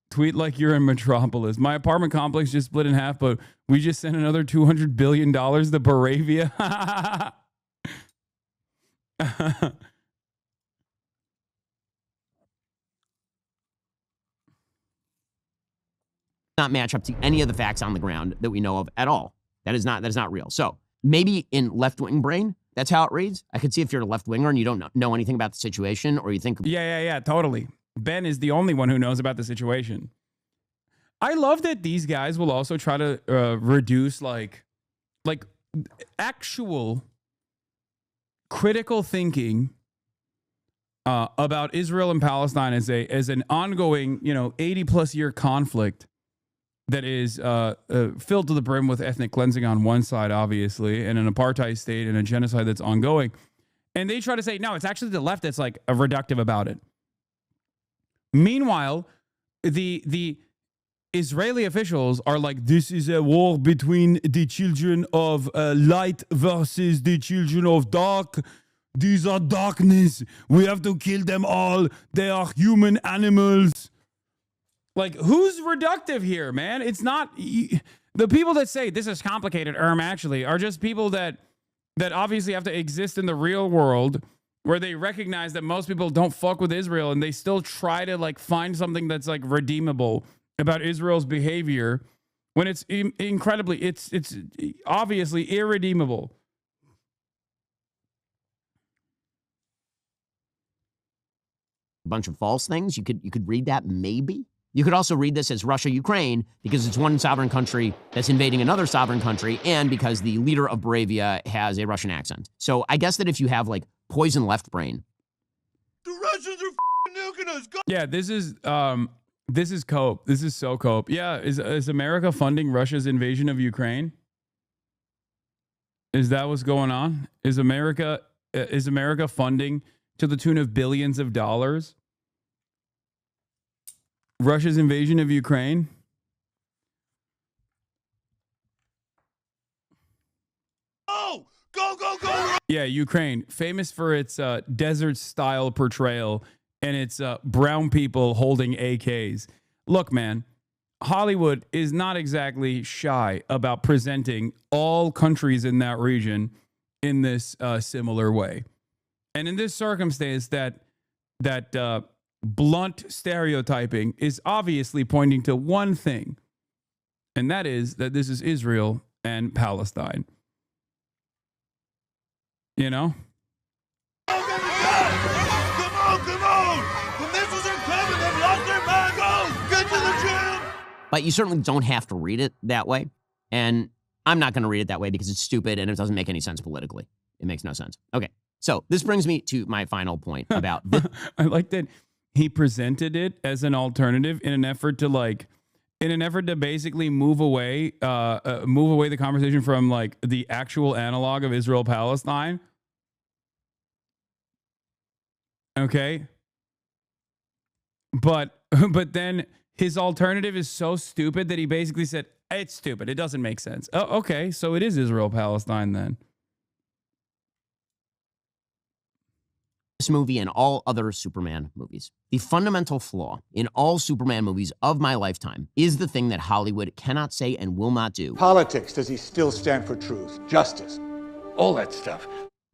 Tweet like you're in Metropolis. My apartment complex just split in half, but we just sent another $200 billion to Moravia. Not match up to any of the facts on the ground that we know of at all. That is not real. So maybe in left-wing brain, that's how it reads. I could see if you're a left-winger and you don't know anything about the situation, or you think... Yeah, totally. Ben is the only one who knows about the situation. I love that these guys will also try to reduce like actual critical thinking about Israel and Palestine as an ongoing, 80+ year conflict that is filled to the brim with ethnic cleansing on one side, obviously, and an apartheid state and a genocide that's ongoing. And they try to say, no, it's actually the left that's like a reductive about it. Meanwhile, the Israeli officials are like, this is a war between the children of light versus the children of dark. These are darkness. We have to kill them all. They are human animals. Like, who's reductive here, man? It's not... The people that say this is complicated, actually, are just people that obviously have to exist in the real world where they recognize that most people don't fuck with Israel and they still try to, like, find something that's, like, redeemable about Israel's behavior when it's it's obviously irredeemable. A bunch of false things. You could read that maybe. You could also read this as Russia-Ukraine because it's one sovereign country that's invading another sovereign country, and because the leader of Moravia has a Russian accent. So I guess that if you have like poison left brain, The Russians are nuking us. Go yeah, this is cope. This is so cope. Yeah, is America funding Russia's invasion of Ukraine? Is that what's going on? Is America funding to the tune of billions of dollars Russia's invasion of Ukraine? Oh, go. Yeah, Ukraine, famous for its desert-style portrayal and its brown people holding AKs. Look, man, Hollywood is not exactly shy about presenting all countries in that region in this similar way. And in this circumstance, that blunt stereotyping is obviously pointing to one thing, and that is that this is Israel and Palestine. You know? Come on! The missiles are coming! They've lost their mind! Go! Get to the gym! but you certainly don't have to read it that way. And I'm not going to read it that way because it's stupid and it doesn't make any sense politically. It makes no sense. Okay. So this brings me to my final point about this. I like that he presented it as an alternative in an effort to like in an effort to basically move away the conversation from like the actual analog of Israel Palestine. Okay. But then his alternative is so stupid that he basically said, it's stupid. It doesn't make sense. Oh, okay. So it is Israel Palestine then. This movie and all other Superman movies. The fundamental flaw in all Superman movies of my lifetime is the thing that Hollywood cannot say and will not do. Politics, does he still stand for truth, justice, all that stuff?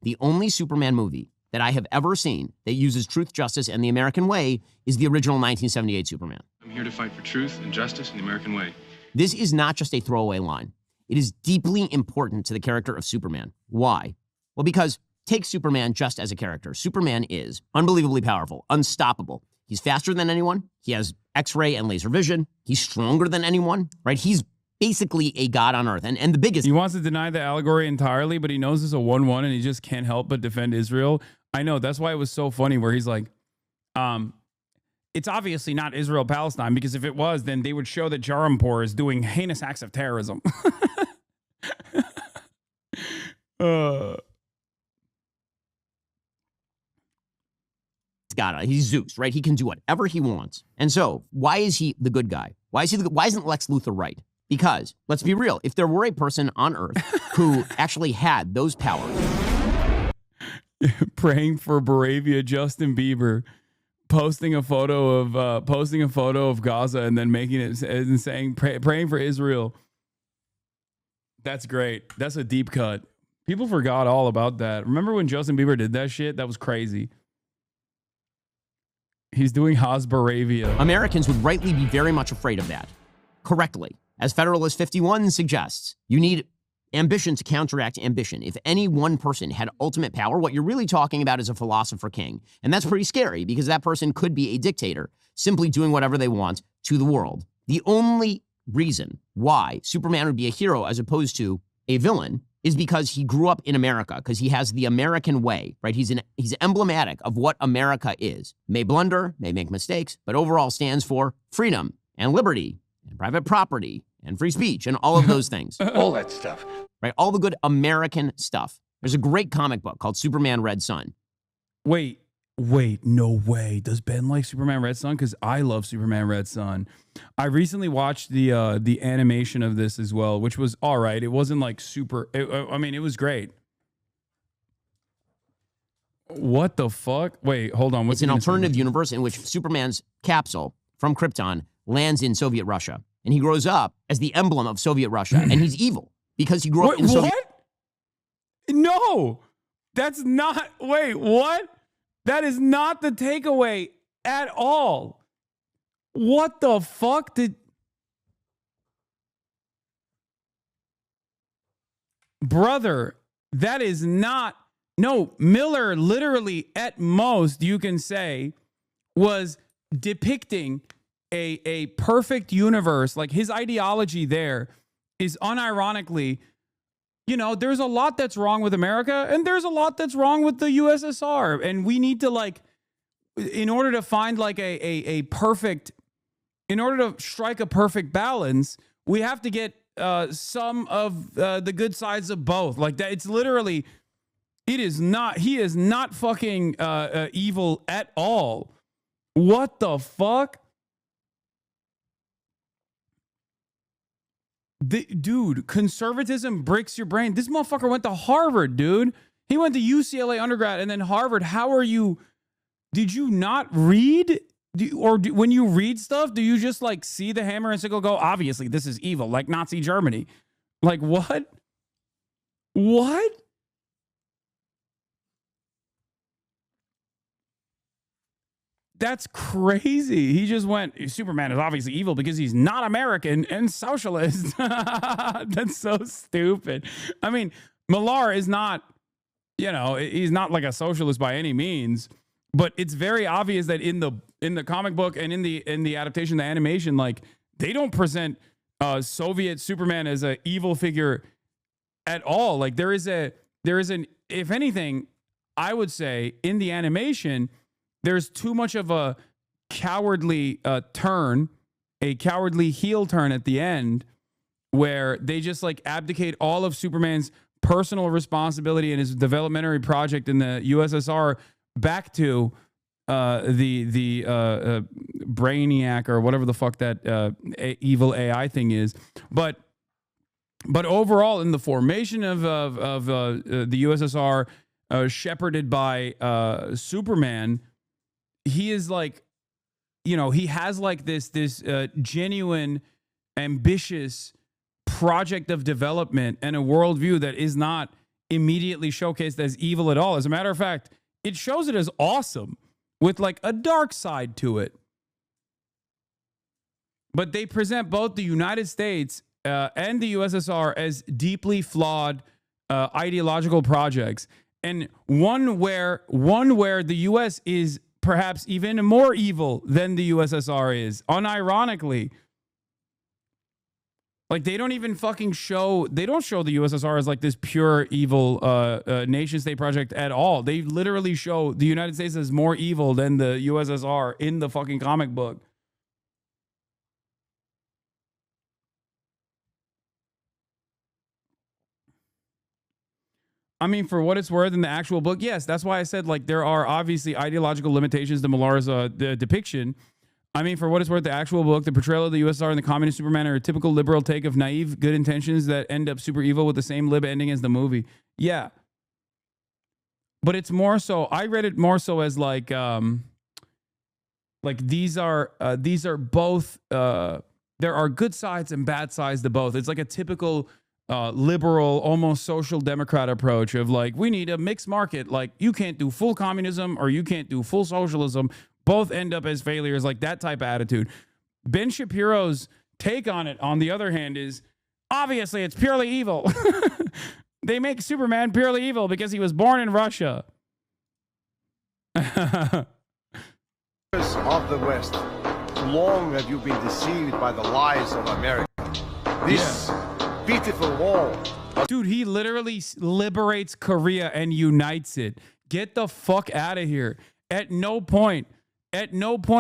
The only Superman movie that I have ever seen that uses truth, justice, and the American way is the original 1978 Superman. I'm here to fight for truth and justice and the American way. This is not just a throwaway line. It is deeply important to the character of Superman. Why? Well, because take Superman just as a character. Superman is unbelievably powerful, unstoppable. He's faster than anyone. He has X-ray and laser vision. He's stronger than anyone, right? He's basically a god on earth. And the biggest... He wants to deny the allegory entirely, but he knows it's a 1-1 and he just can't help but defend Israel. I know. That's why it was so funny where he's like, it's obviously not Israel-Palestine, because if it was, then they would show that Jarampur is doing heinous acts of terrorism. He's Zeus, right? He can do whatever he wants. And so, why is he the good guy? Why isn't Lex Luthor right? Because, let's be real, if there were a person on Earth who actually had those powers. Praying for Moravia, Justin Bieber posting a photo of Gaza and then making it and saying praying for Israel. That's great. That's a deep cut. People forgot all about that. Remember when Justin Bieber did that shit? That was crazy. He's doing Hasbaravia. Americans would rightly be very much afraid of that. Correctly. As Federalist 51 suggests, you need ambition to counteract ambition. If any one person had ultimate power, what you're really talking about is a philosopher king. And that's pretty scary because that person could be a dictator, simply doing whatever they want to the world. The only reason why Superman would be a hero as opposed to a villain is because he grew up in America, because he has the American way, right? He's emblematic of what America is. May blunder, may make mistakes, but overall stands for freedom and liberty and private property and free speech and all of those things. All that stuff. Right? All the good American stuff. There's a great comic book called Superman Red Sun. Wait, no way. Does Ben like Superman Red Sun? Because I love Superman Red Sun. I recently watched the animation of this as well, which was all right. It wasn't like super. It was great. What the fuck? Wait, hold on. It's an alternative universe in which Superman's capsule from Krypton lands in Soviet Russia. And he grows up as the emblem of Soviet Russia. And he's evil because he grew up in Soviet... What? No, that's not... Wait, what? That is not the takeaway at all. What the fuck did... Brother, that is not... No, Miller literally at most you can say was depicting a perfect universe. Like his ideology there is unironically, there's a lot that's wrong with America and there's a lot that's wrong with the USSR. And we need to in order to find a perfect, in order to strike a perfect balance, we have to get some of the good sides of both. Like that, it's literally... he is not fucking evil at all. What the fuck? Dude, conservatism breaks your brain. This motherfucker went to Harvard, dude. He went to UCLA undergrad and then Harvard. How are you? Did you not read? When you read stuff, do you just see the hammer and sickle go, obviously this is evil, like Nazi Germany? Like what? What? That's crazy. He just went, Superman is obviously evil because he's not American and socialist. That's so stupid. I mean, Millar is not, he's not like a socialist by any means, but it's very obvious that in the comic book and in the adaptation, the animation, they don't present Soviet Superman as an evil figure at all. Like there is an, if anything, I would say in the animation, there's too much of a cowardly turn a cowardly heel turn at the end where they just like abdicate all of Superman's personal responsibility and his developmentary project in the USSR back to the Brainiac or whatever the fuck that evil AI thing is. But overall, in the formation of the USSR, shepherded by Superman, he is like, he has like this genuine, ambitious project of development and a worldview that is not immediately showcased as evil at all. As a matter of fact, it shows it as awesome with like a dark side to it. But they present both the United States and the USSR as deeply flawed ideological projects, and one where the US is perhaps even more evil than the USSR is, unironically. Like, they don't even fucking show the USSR as like this pure evil nation state project at all. They literally show the United States as more evil than the USSR in the fucking comic book. I mean, for what it's worth, in the actual book, yes, that's why I said, like, there are obviously ideological limitations to Millar's depiction. I mean, for what it's worth, the actual book, the portrayal of the USSR and the communist Superman are a typical liberal take of naive good intentions that end up super evil with the same lib ending as the movie. Yeah. But it's more so, I read it more so as like these are both, there are good sides and bad sides to both. It's like a typical liberal, almost social democrat approach of like, we need a mixed market. Like, you can't do full communism or you can't do full socialism. Both end up as failures, like that type of attitude. Ben Shapiro's take on it, on the other hand, is obviously it's purely evil. They make Superman purely evil because he was born in Russia. Of the West, long have you been deceived by the lies of America. This beautiful wall. Dude, he literally liberates Korea and unites it. Get the fuck out of here. At no point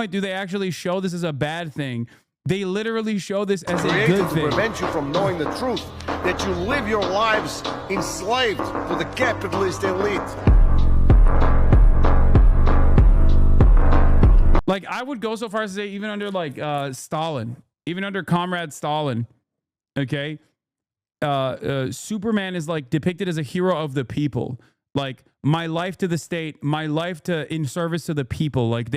do they actually show this as a bad thing. They literally show this as a good thing. To prevent you from knowing the truth, that you live your lives enslaved to the capitalist elite. Like, I would go so far as to say, even under like Stalin, even under Comrade Stalin, okay, Superman is like depicted as a hero of the people. Like, my life to the state, my life in service to the people. Like,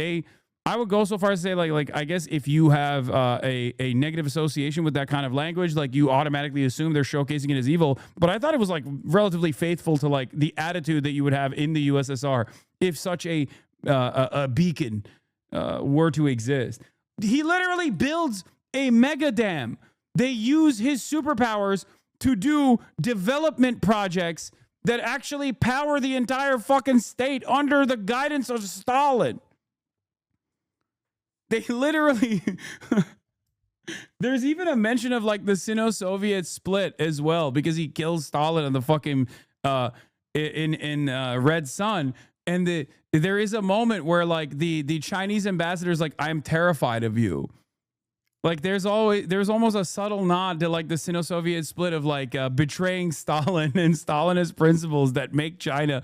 I would go so far as to say, like I guess if you have a negative association with that kind of language, like, you automatically assume they're showcasing it as evil. But I thought it was like relatively faithful to like the attitude that you would have in the USSR if such a beacon were to exist. He literally builds a mega dam. They use his superpowers to do development projects that actually power the entire fucking state under the guidance of Stalin. They literally... There's even a mention of like the Sino-Soviet split as well, because he kills Stalin in the fucking in Red Sun. And there is a moment where like the Chinese ambassador's like, I'm terrified of you. Like, there's almost a subtle nod to like the Sino-Soviet split of like betraying Stalin and Stalinist principles that make China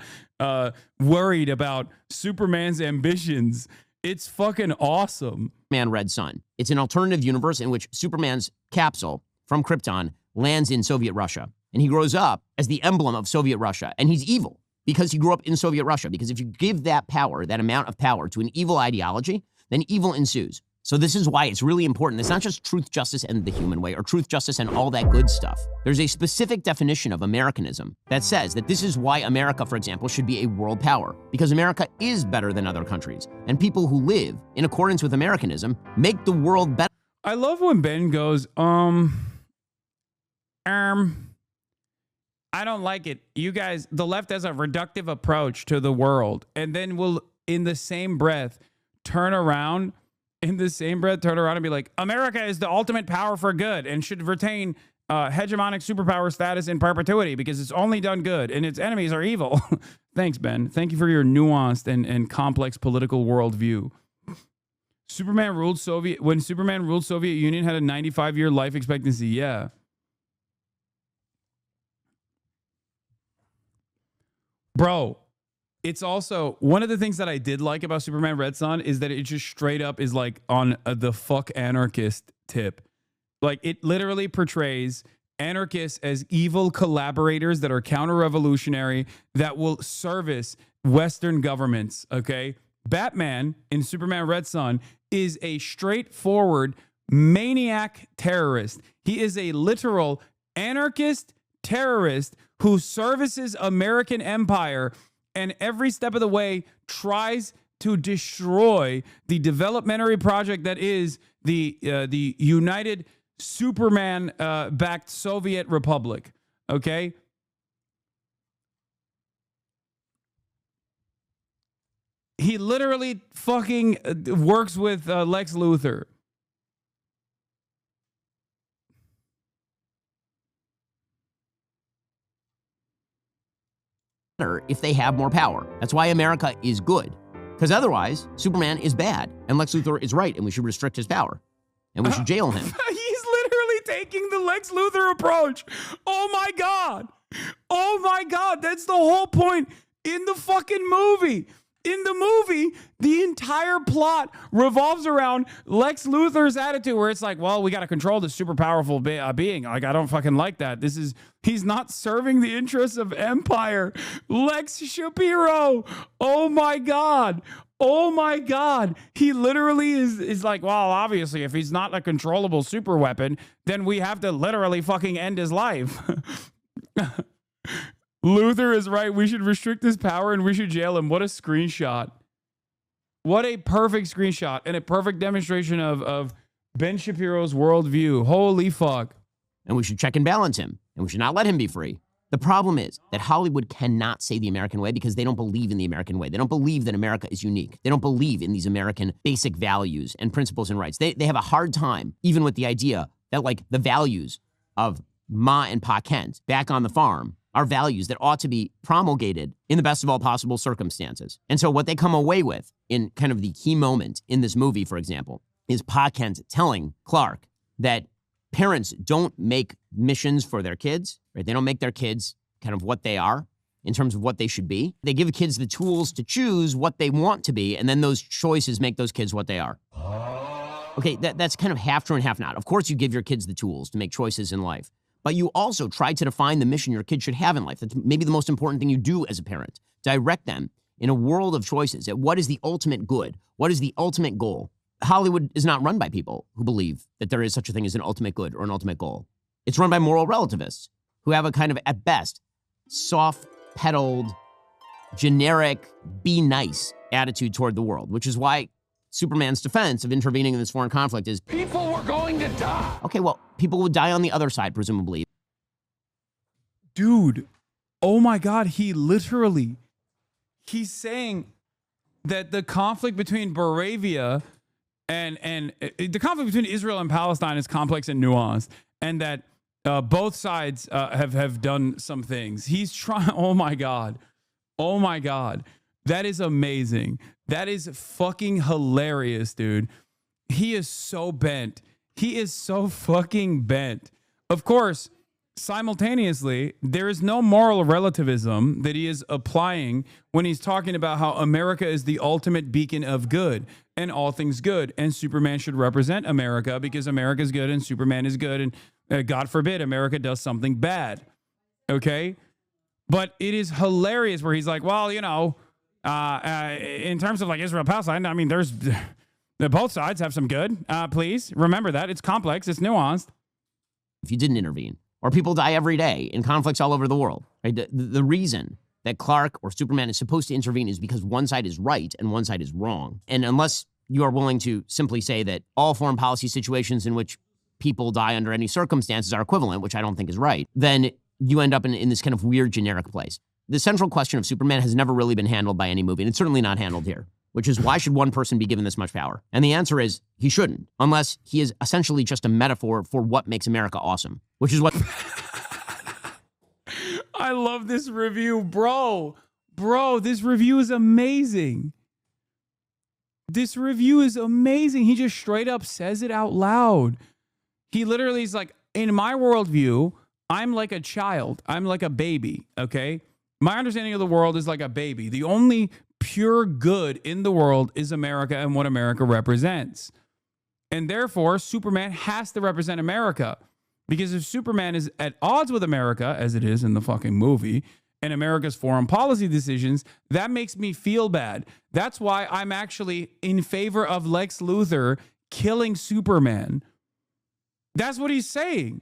worried about Superman's ambitions. It's fucking awesome. Red Sun. It's an alternative universe in which Superman's capsule from Krypton lands in Soviet Russia. And he grows up as the emblem of Soviet Russia. And he's evil because he grew up in Soviet Russia. Because if you give that power, that amount of power to an evil ideology, then evil ensues. So this is why it's really important. It's not just truth, justice, and the human way, or truth, justice, and all that good stuff. There's a specific definition of Americanism that says that this is why America, for example, should be a world power, because America is better than other countries, and people who live in accordance with Americanism make the world better. I love when Ben goes, I don't like it. You guys, the left has a reductive approach to the world, and then will, in the same breath, turn around and be like, America is the ultimate power for good and should retain hegemonic superpower status in perpetuity because it's only done good and its enemies are evil. Thanks, Ben. Thank you for your nuanced and complex political worldview. When Superman ruled Soviet Union had a 95-year life expectancy. Yeah. Bro, it's also one of the things that I did like about Superman Red Son is that it just straight up is like on the fuck anarchist tip. Like it literally portrays anarchists as evil collaborators that are counter-revolutionary that will service Western governments, okay? Batman in Superman Red Son is a straightforward maniac terrorist. He is a literal anarchist terrorist who services American empire and every step of the way tries to destroy the developmentary project that is the United Superman backed Soviet Republic. Okay. He literally fucking works with Lex Luthor. If they have more power. That's why America is good. Because otherwise, Superman is bad, and Lex Luthor is right, and we should restrict his power. And we should jail him. He's literally taking the Lex Luthor approach. Oh my God. Oh my God. That's the whole point in the fucking movie. In the movie, the entire plot revolves around Lex Luthor's attitude where it's like, well, we got to control this super powerful being. Like, I don't fucking like that. He's not serving the interests of empire. Lex Shapiro. Oh my God. Oh my God. He literally is like, well, obviously, if he's not a controllable super weapon, then we have to literally fucking end his life. Luthor is right. We should restrict his power and we should jail him. What a screenshot. What a perfect screenshot and a perfect demonstration of Ben Shapiro's worldview. Holy fuck. And we should check and balance him. And we should not let him be free. The problem is that Hollywood cannot say the American way because they don't believe in the American way. They don't believe that America is unique. They don't believe in these American basic values and principles and rights. They have a hard time even with the idea that like the values of Ma and Pa Kent back on the farm are values that ought to be promulgated in the best of all possible circumstances. And so what they come away with in kind of the key moment in this movie, for example, is Pa Kent telling Clark that parents don't make missions for their kids, right? They don't make their kids kind of what they are in terms of what they should be. They give kids the tools to choose what they want to be, and then those choices make those kids what they are. Okay, that's kind of half true and half not. Of course, you give your kids the tools to make choices in life, but you also try to define the mission your kid should have in life. That's maybe the most important thing you do as a parent. Direct them in a world of choices at what is the ultimate good? What is the ultimate goal? Hollywood is not run by people who believe that there is such a thing as an ultimate good or an ultimate goal. It's run by moral relativists who have a kind of, at best, soft-pedaled, generic, be nice attitude toward the world, which is why Superman's defense of intervening in this foreign conflict is people were going to die. Okay, well, people would die on the other side, presumably. Dude, oh my God, he's saying that the conflict between Moravia and the conflict between Israel and Palestine is complex and nuanced, and that both sides have done some things. He's trying, oh my God. That is amazing. That is fucking hilarious, dude. He is so bent. He is so fucking bent. Of course, simultaneously, there is no moral relativism that he is applying when he's talking about how America is the ultimate beacon of good and all things good. And Superman should represent America because America is good and Superman is good. And God forbid America does something bad. Okay? But it is hilarious where he's like, well, you know, in terms of like Israel, Palestine, I mean, both sides have some good. Please remember that. It's complex. It's nuanced. If you didn't intervene, or people die every day in conflicts all over the world, right? The reason that Clark or Superman is supposed to intervene is because one side is right and one side is wrong. And unless you are willing to simply say that all foreign policy situations in which people die under any circumstances are equivalent, which I don't think is right, then you end up in this kind of weird generic place. The central question of Superman has never really been handled by any movie, and it's certainly not handled here, which is why should one person be given this much power? And the answer is he shouldn't, unless he is essentially just a metaphor for what makes America awesome, which is what... I love this review, bro. Bro, this review is amazing. This review is amazing. He just straight up says it out loud. He literally is like, in my worldview, I'm like a child. I'm like a baby, okay? My understanding of the world is like a baby. The only pure good in the world is America and what America represents. And therefore, Superman has to represent America. Because if Superman is at odds with America, as it is in the fucking movie, and America's foreign policy decisions, that makes me feel bad. That's why I'm actually in favor of Lex Luthor killing Superman. That's what he's saying.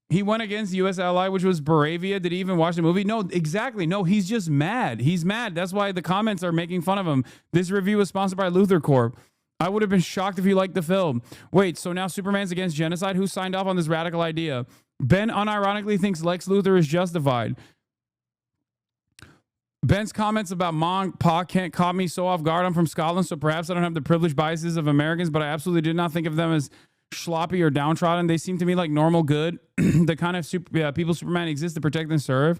He went against the U.S. ally, which was Baravia. Did he even watch the movie? No, exactly. No, he's just mad. He's mad. That's why the comments are making fun of him. This review was sponsored by Luthor Corp. I would have been shocked if you liked the film. Wait, so now Superman's against genocide? Who signed off on this radical idea? Ben unironically thinks Lex Luthor is justified. Ben's comments about Mom, Pa can't caught me so off guard. I'm from Scotland, so perhaps I don't have the privileged biases of Americans, but I absolutely did not think of them as sloppy or downtrodden. They seem to me like normal good, the kind of people Superman exists to protect and serve.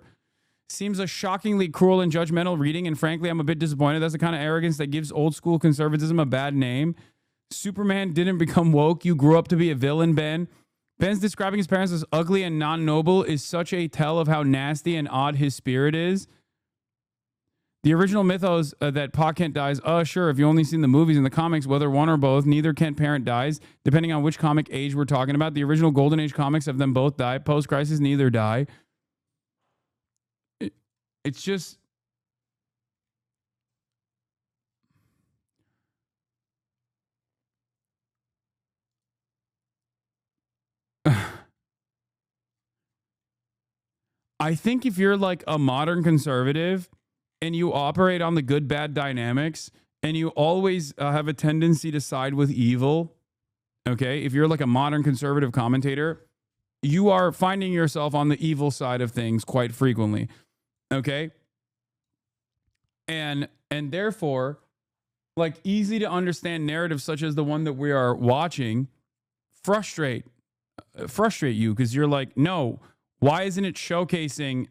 Seems a shockingly cruel and judgmental reading, and frankly, I'm a bit disappointed. That's the kind of arrogance that gives old school conservatism a bad name. Superman didn't become woke. You grew up to be a villain, Ben. Ben's describing his parents as ugly and non-noble is such a tell of how nasty and odd his spirit is. The original mythos that Pa Kent dies, sure, if you only seen the movies and the comics, whether one or both, neither Kent parent dies, depending on which comic age we're talking about. The original Golden Age comics have them both die. Post-crisis, neither die. It's just... I think if you're like a modern conservative and you operate on the good-bad dynamics and you always have a tendency to side with evil, okay, if you're like a modern conservative commentator, you are finding yourself on the evil side of things quite frequently, okay? And therefore, like easy to understand narratives such as the one that we are watching frustrate you because you're like, no, why isn't it showcasing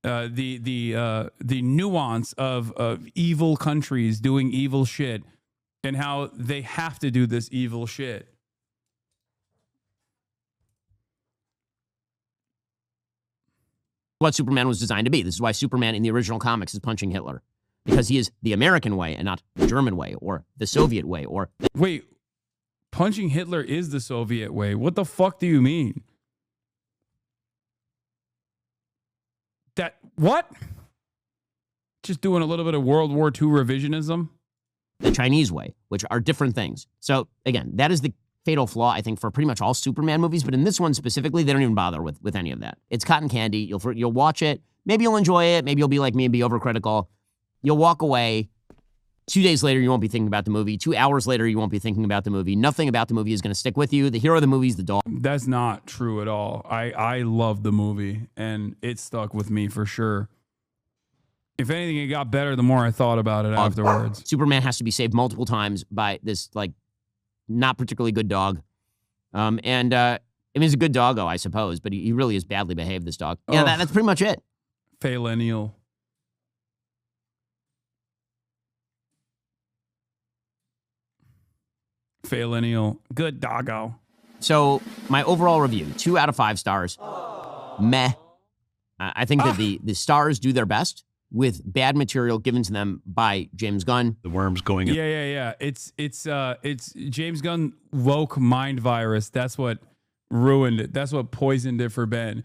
the nuance of evil countries doing evil shit and how they have to do this evil shit? What Superman was designed to be. This is why Superman in the original comics is punching Hitler. Because he is the American way and not the German way or the Soviet way or... Wait, punching Hitler is the Soviet way. What the fuck do you mean? That... What? Just doing a little bit of World War II revisionism? The Chinese way, which are different things. So, again, that is the fatal flaw, I think, for pretty much all Superman movies, but in this one specifically, they don't even bother with any of that. It's cotton candy. You'll watch it. Maybe you'll enjoy it. Maybe you'll be like me and be overcritical. You'll walk away. 2 days later, you won't be thinking about the movie. 2 hours later, you won't be thinking about the movie. Nothing about the movie is going to stick with you. The hero of the movie is the dog. That's not true at all. I love the movie, and it stuck with me for sure. If anything, it got better the more I thought about it afterwards. Superman has to be saved multiple times by this, like, not particularly good dog. I mean, he's a good doggo, I suppose, but he really is badly behaved, this dog. Yeah, that's pretty much it. Failenial. Good doggo. So, my overall review, 2 out of 5 stars. Meh. I think that the stars do their best with bad material given to them by James Gunn. The worms going in. Yeah. It's James Gunn woke mind virus. That's what ruined it. That's what poisoned it for Ben.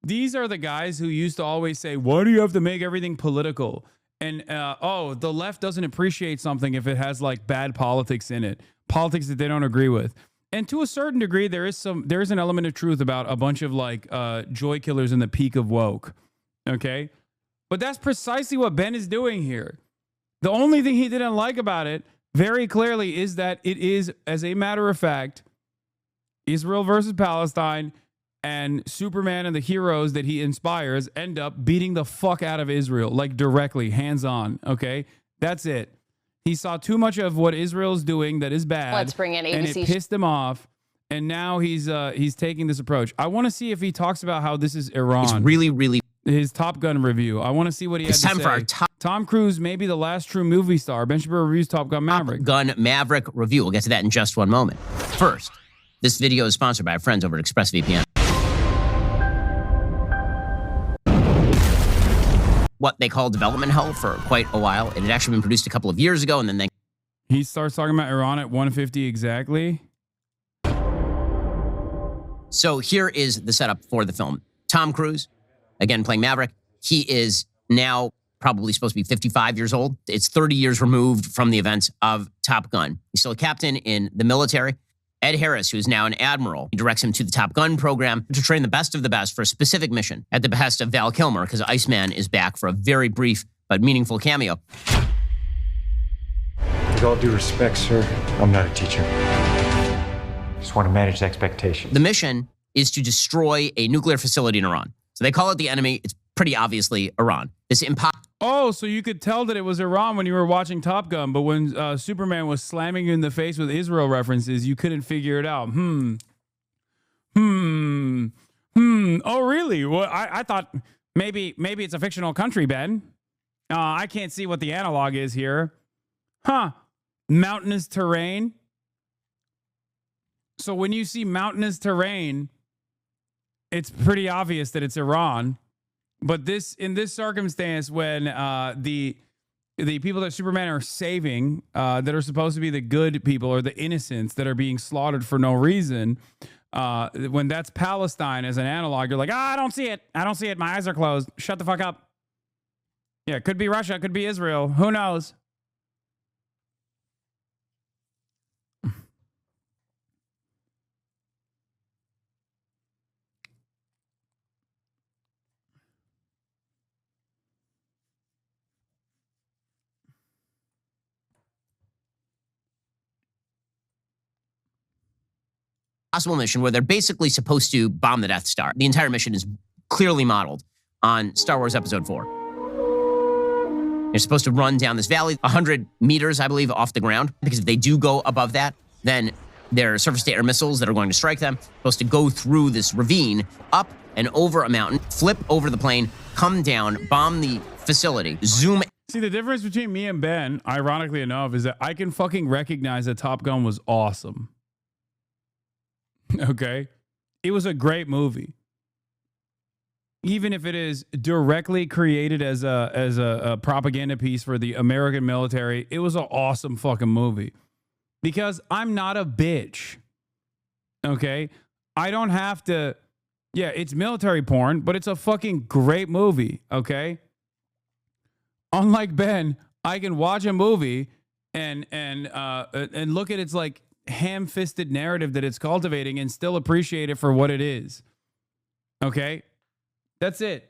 These are the guys who used to always say, why do you have to make everything political? And, the left doesn't appreciate something if it has like bad politics in it. Politics that they don't agree with. And to a certain degree, there is an element of truth about a bunch of like joy killers in the peak of woke. Okay? But that's precisely what Ben is doing here. The only thing he didn't like about it very clearly is that it is, as a matter of fact, Israel versus Palestine, and Superman and the heroes that he inspires end up beating the fuck out of Israel, like directly, hands on. Okay? That's it. He saw too much of what Israel's doing that is bad. Let's bring in ABC. And it pissed him off. And now he's taking this approach. I want to see if he talks about how this is Iran. It's really, really... his Top Gun review. I want to see what he had It's to time say. for our Tom Cruise may be the last true movie star. Ben Shapiro reviews Top Gun Maverick. Gun Maverick review. We'll get to that in just one moment. First, this video is sponsored by our friends over at ExpressVPN. What they call development hell for quite a while. It had actually been produced a couple of years ago, and then He starts talking about Iran at 150 exactly. So here is the setup for the film. Tom Cruise, again playing Maverick. He is now probably supposed to be 55 years old. It's 30 years removed from the events of Top Gun. He's still a captain in the military. Ed Harris, who is now an admiral, he directs him to the Top Gun program to train the best of the best for a specific mission at the behest of Val Kilmer, because Iceman is back for a very brief but meaningful cameo. With all due respect, sir, I'm not a teacher. Just want to manage expectations. The mission is to destroy a nuclear facility in Iran. So they call it the enemy. It's pretty obviously Iran. This Oh, so you could tell that it was Iran when you were watching Top Gun, but when Superman was slamming you in the face with Israel references, you couldn't figure it out. Oh, really? Well, I thought maybe it's a fictional country, Ben. I can't see what the analog is here. Huh. Mountainous terrain. So when you see mountainous terrain, it's pretty obvious that it's Iran. But in this circumstance, when the people that Superman are saving, that are supposed to be the good people or the innocents that are being slaughtered for no reason, when that's Palestine as an analog, you're like, I don't see it. I don't see it. My eyes are closed. Shut the fuck up. Yeah, it could be Russia. It could be Israel. Who knows? Possible mission where they're basically supposed to bomb the Death Star. The entire mission is clearly modeled on Star Wars Episode 4. They're supposed to run down this valley 100 meters, I believe, off the ground, because if they do go above that, then there are surface-to-air missiles that are going to strike them. Supposed to go through this ravine, up and over a mountain, flip over the plane, come down, bomb the facility, zoom. See, the difference between me and Ben, ironically enough, is that I can fucking recognize that Top Gun was awesome. Okay? It was a great movie. Even if it is directly created as a propaganda piece for the American military, it was an awesome fucking movie. Because I'm not a bitch. Okay? I don't have to... Yeah, it's military porn, but it's a fucking great movie. Okay? Unlike Ben, I can watch a movie and look at its like ham-fisted narrative that it's cultivating and still appreciate it for what it is. Okay? That's it.